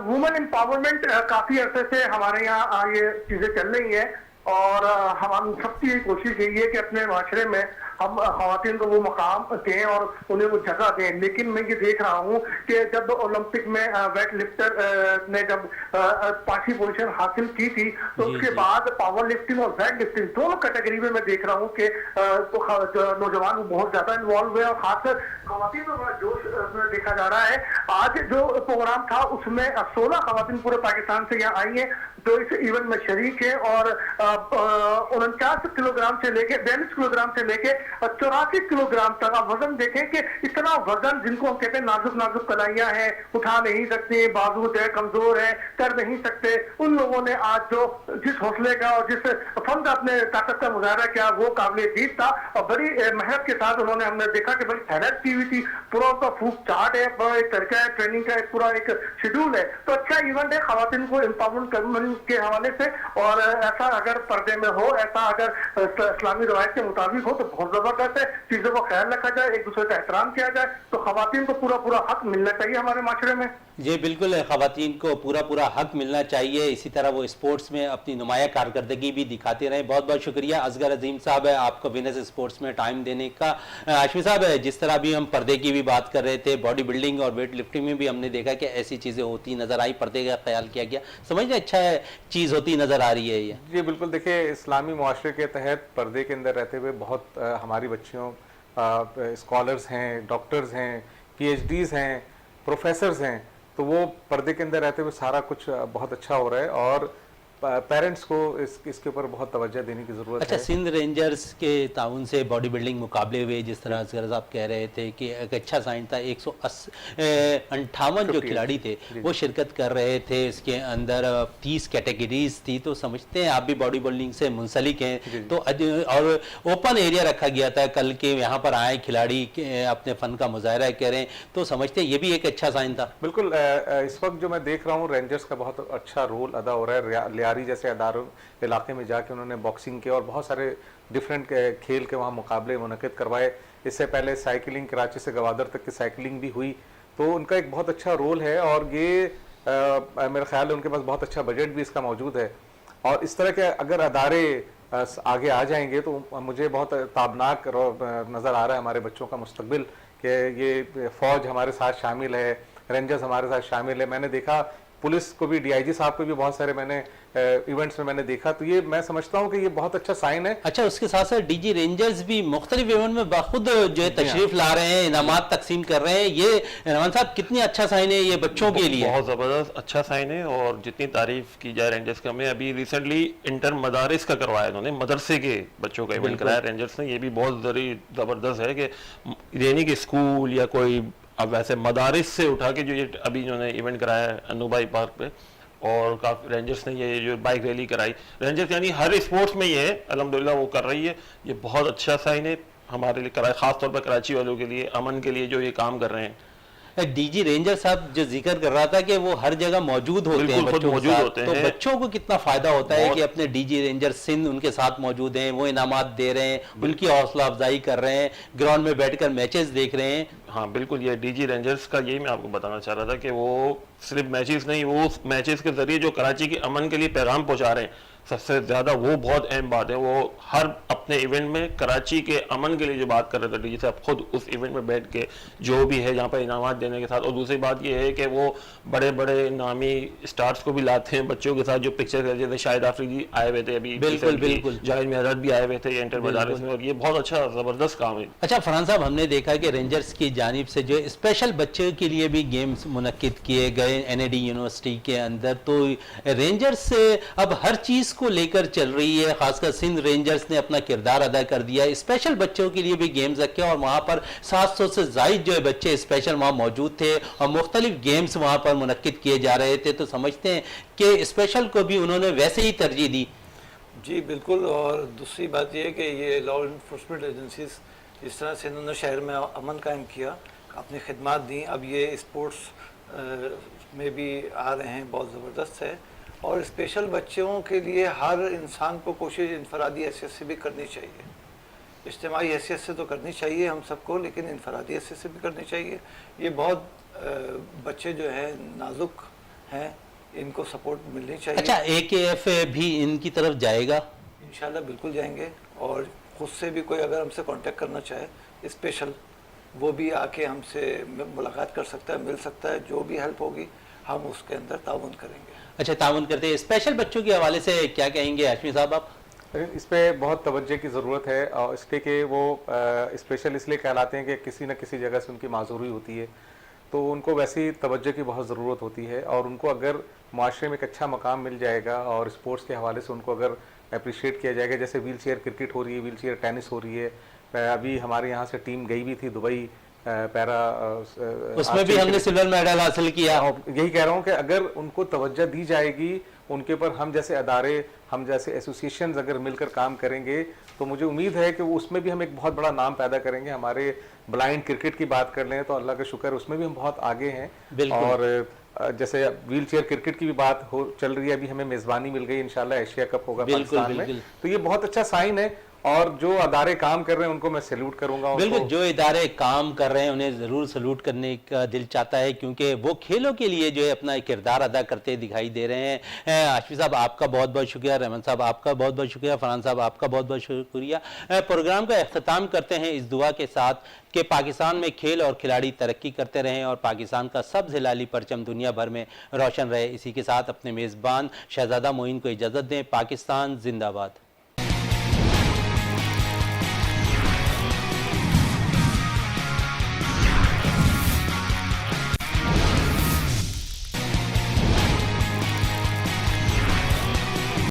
S6: वुमेन एम्पावरमेंट काफी अरसे से हमारे यहाँ ये चीजें चल रही है, और हम सबकी यही कोशिश यही है कि अपने माशरे में हम खवातीन को वो मकाम दें और उन्हें वो जगह दें। लेकिन मैं ये देख रहा हूँ कि जब ओलंपिक में वेट लिफ्टर ने जब 5वीं पोजीशन हासिल की थी तो उसके बाद पावर लिफ्टिंग और वेट लिफ्टिंग दोनों कैटेगरी में मैं देख रहा हूँ कि नौजवान बहुत ज्यादा इन्वॉल्व हुए, और खासकर खवातीन में बड़ा जोश देखा जा रहा है। आज जो प्रोग्राम था उसमें 16 खवातीन पूरे पाकिस्तान से यहाँ आई है जो इस इवेंट में शरीक है, और 49 किलोग्राम से लेके 42 किलोग्राम से लेके 84 किलोग्राम तक। आप वजन देखें कि इतना वजन, जिनको हम कहते हैं नाजुक नाजुक कलाइयां हैं, उठा नहीं सकते, बाजू है कमजोर है, कर नहीं सकते, उन लोगों ने आज जो जिस हौसले का और जिस फन का अपने ताकत का मुजाहरा किया वो काबिल जीत था। और बड़ी मेहनत के साथ उन्होंने, हमने देखा कि बड़ी मेहनत की हुई थी, पूरा उसका फूक चार्ट है, बड़ा एक तरीका है, ट्रेनिंग का एक पूरा एक शेड्यूल है। तो अच्छा इवेंट है खवातीन को एम्पावरमेंट के हवाले से। और ऐसा अगर पर्दे में हो, ऐसा अगर इस्लामी रवायत के मुताबिक हो तो बहुत जबरदस्त है। चीजों का ख्याल रखा जाए, एक दूसरे का एहतराम किया जाए, तो खवातीन को पूरा पूरा हक मिलना चाहिए हमारे माशरे में।
S1: जी बिल्कुल, खवातीन को पूरा हक मिलना चाहिए। इसी तरह वो स्पोर्ट्स में अपनी नुमाया कारकर्दगी भी दिखाते रहें। बहुत बहुत शुक्रिया असगर अजीम साहब है आपको विनर्स स्पोर्ट्स में टाइम देने का। हाशमी साहब, जिस तरह भी हम पर्दे की भी बात कर रहे थे, बॉडी बिल्डिंग और वेट लिफ्टिंग में भी हमने देखा कि ऐसी चीज़ें होती नज़र आई, पर्दे का ख्याल किया गया, समझना अच्छा चीज़ होती नज़र आ रही है ये।
S3: जी बिल्कुल, देखिए इस्लामी मुआशरे के तहत पर्दे के अंदर रहते हुए बहुत हमारी बच्चियों स्कॉलर्स हैं, डॉक्टर्स हैं, PhDs हैं, प्रोफेसर्स हैं, तो वो पर्दे के अंदर रहते हुए सारा कुछ बहुत अच्छा हो रहा है और पेरेंट्स को इसके ऊपर बहुत तवज्जो देने की ज़रूरत
S1: अच्छा,
S3: है।
S1: सिंध रेंजर्स के ताउन से बॉडी बिल्डिंग मुकाबले हुए, जिस तरह असगर साहब कह रहे थे कि एक अच्छा साइन था, 158 जो खिलाड़ी थे वो शिरकत कर रहे थे। इसके अंदर 30 कैटेगरीज थी। तो समझते हैं आप भी बॉडी बिल्डिंग से मुंसलिक हैं, तो और ओपन एरिया रखा गया था, कल के यहाँ पर आए खिलाड़ी अपने फ़न का मुजाहरा करें, तो समझते हैं ये भी एक अच्छा साइन था।
S3: बिल्कुल, इस वक्त जो मैं देख रहा हूँ रेंजर्स का बहुत अच्छा रोल अदा हो रहा है। लियारी जैसे अदारों इलाके में जाके उन्होंने बॉक्सिंग के और बहुत सारे डिफरेंट खेल के वहाँ मुकाबले मुनक़िद करवाए। इससे पहले साइकिलिंग, कराची से गवादर तक की साइकिलिंग भी हुई, तो उनका एक बहुत अच्छा रोल है। और ये मेरा ख्याल है उनके पास बहुत अच्छा बजट भी इसका मौजूद है। और इस तरह के अगर अदारे आगे आ जाएंगे तो मुझे बहुत ताबनाक नज़र आ रहा है हमारे बच्चों का मुस्तकबिल, कि ये फ़ौज हमारे साथ शामिल है, रेंजर्स हमारे साथ शामिल है। मैंने देखा पुलिस को भी, DIG साहब को भी बहुत सारे मैंने इवेंट्स में मैंने देखा, तो ये मैं समझता हूँ कि ये बहुत अच्छा साइन है।
S1: अच्छा, उसके साथ साथ DG रेंजर्स भी मुख्तलिफ इवेंट में बाखुद जो है तशरीफ ला रहे हैं, इनामात तकसीम कर रहे हैं। ये रहमान साहब कितनी अच्छा साइन है ये बच्चों के लिए?
S5: बहुत ज़बरदस्त अच्छा साइन है और जितनी तारीफ की जाए रेंजर्स का। हमें अभी रिसेंटली इंटर मदारिस का करवाया, उन्होंने मदरसे के बच्चों का इवेंट कराया रेंजर्स ने। ये भी बहुत ज़बरदस्त है कि यानी कि स्कूल या कोई, अब वैसे मदारिस से उठा के जो ये अभी इन्होंने इवेंट कराया है अनुबाई पार्क पे, और काफ़ी रेंजर्स ने ये जो बाइक रैली कराई, रेंजर्स यानी हर स्पोर्ट्स में ये है अल्हम्दुलिल्लाह वो कर रही है। ये बहुत अच्छा साइन है हमारे लिए कराया, ख़ासतौर पर कराची वालों के लिए, अमन के लिए जो ये काम कर रहे हैं।
S1: DG रेंजर साहब जो जिक्र कर रहा था कि वो हर जगह मौजूद होते हैं, बच्चों के साथ, तो बच्चों को कितना फायदा होता है कि अपने DG रेंजर सिंध उनके साथ मौजूद हैं, वो इनामात दे रहे हैं, उनकी हौसला अफजाई कर रहे हैं, ग्राउंड में बैठकर मैचेस देख रहे हैं।
S5: हाँ बिल्कुल, ये DG रेंजर्स का यही मैं आपको बताना चाह रहा था कि वो सिर्फ मैचेस नहीं, वो मैचेस के जरिए जो कराची के अमन के लिए पैगाम पहुंचा रहे हैं, सबसे ज़्यादा वो बहुत अहम बात है। वो हर अपने इवेंट में कराची के अमन के लिए जो बात कर रहे थे DG साहब खुद उस इवेंट में बैठ के, जो भी है यहाँ पर इनामात देने के साथ। और दूसरी बात ये है कि वो बड़े बड़े नामी स्टार्स को भी लाते हैं बच्चों के साथ, जो पिक्चर कर जैसे शाहिद आफरीदी आए हुए थे अभी,
S1: बिल्कुल
S5: जाहिद मेहरत भी आए हुए थे इंटर मदारिस में, और ये बहुत अच्छा ज़बरदस्त काम है।
S1: अच्छा फरहान साहब, हमने देखा कि रेंजर्स की जानिब से जो स्पेशल बच्चों के लिए भी गेम्स मुनक्किद किए गए NAD यूनिवर्सिटी के अंदर, तो रेंजर्स अब हर चीज़ को लेकर चल रही है, खासकर सिंध रेंजर्स ने अपना किरदार अदा कर दिया। स्पेशल बच्चों के लिए भी गेम्स रखे और वहाँ पर 700 से ज़ायद जो है बच्चे स्पेशल वहाँ मौजूद थे और मुख्तलिफ गेम्स वहाँ पर मुनक्किद किए जा रहे थे। तो समझते हैं कि स्पेशल को भी उन्होंने वैसे ही तरजीह दी।
S4: जी बिल्कुल। और दूसरी बात यह है कि ये लॉ इन्फोर्समेंट एजेंसीज जिस तरह से इन्होंने शहर में अमन कायम किया, अपनी खिदमात दी, अब ये स्पोर्ट्स में भी आ रहे हैं, बहुत ज़बरदस्त है। और स्पेशल बच्चों के लिए हर इंसान को कोशिश इनफरादी हैसियत से भी करनी चाहिए, इज्तिमाई हैसियत से तो करनी चाहिए हम सबको, लेकिन इनफरादी हैसियत से भी करनी चाहिए। ये बहुत बच्चे जो हैं नाजुक हैं, इनको सपोर्ट मिलनी चाहिए।
S1: अच्छा, AKF भी इनकी तरफ जाएगा?
S4: इंशाल्लाह बिल्कुल जाएंगे, और ख़ुद से भी कोई अगर हमसे कांटेक्ट करना चाहे स्पेशल, वो भी आके हमसे मुलाकात कर सकता है, मिल सकता है। जो भी हेल्प होगी हम उसके अंदर ताउन करेंगे।
S1: अच्छा, ताउन करते हैं। स्पेशल बच्चों के हवाले से क्या कहेंगे हाशमी साहब आप?
S3: इस पर बहुत तवज्जो की ज़रूरत है, और इसलिए कि वो स्पेशल इसलिए कहलाते हैं कि किसी न किसी जगह से उनकी माजूरी होती है, तो उनको वैसी तवज्जो की बहुत ज़रूरत होती है। और उनको अगर माशरे में एक अच्छा मकाम मिल जाएगा और स्पोर्ट्स के हवाले से उनको अगर अप्रिशिएट किया जाएगा, जैसे व्हील चेयर क्रिकेट हो रही है, व्हील चेयर टेनिस हो रही है, अभी हमारे यहाँ से टीम गई भी थी दुबई पैरा
S1: उसमें भी हमने सिल्वर मेडल हासिल किया।
S3: यही कह रहा हूँ कि अगर उनको तवज्जो दी जाएगी, उनके ऊपर हम जैसे अदारे, हम जैसे एसोसिएशंस अगर मिलकर काम करेंगे तो मुझे उम्मीद है कि वो उसमें भी हम एक बहुत बड़ा नाम पैदा करेंगे। हमारे ब्लाइंड क्रिकेट की बात कर लें तो अल्लाह का शुक्र उसमें भी हम बहुत आगे हैं। और जैसे व्हील चेयर क्रिकेट की भी बात हो चल रही है, अभी हमें मेजबानी मिल गई, इंशाल्लाह एशिया कप होगा पाकिस्तान में, तो ये बहुत अच्छा साइन है। और जो अदारे काम कर रहे हैं उनको मैं सैल्यूट करूंगा।
S1: बिल्कुल, जो इदारे काम कर रहे हैं उन्हें ज़रूर सैल्यूट करने का दिल चाहता है, क्योंकि वो खेलों के लिए जो है अपना किरदार अदा करते दिखाई दे रहे हैं। आशिफ साहब आपका बहुत बहुत शुक्रिया, रहमान साहब आपका बहुत बहुत शुक्रिया, फरहान साहब आपका बहुत बहुत शुक्रिया। प्रोग्राम का अख्ताम करते हैं इस दुआ के साथ कि पाकिस्तान में खेल और खिलाड़ी तरक्की करते रहें और पाकिस्तान का सब्ज़ हिलाली परचम दुनिया भर में रोशन रहे। इसी के साथ अपने मेज़बान शहजादा मोइन को इजाज़त दें। पाकिस्तान जिंदाबाद।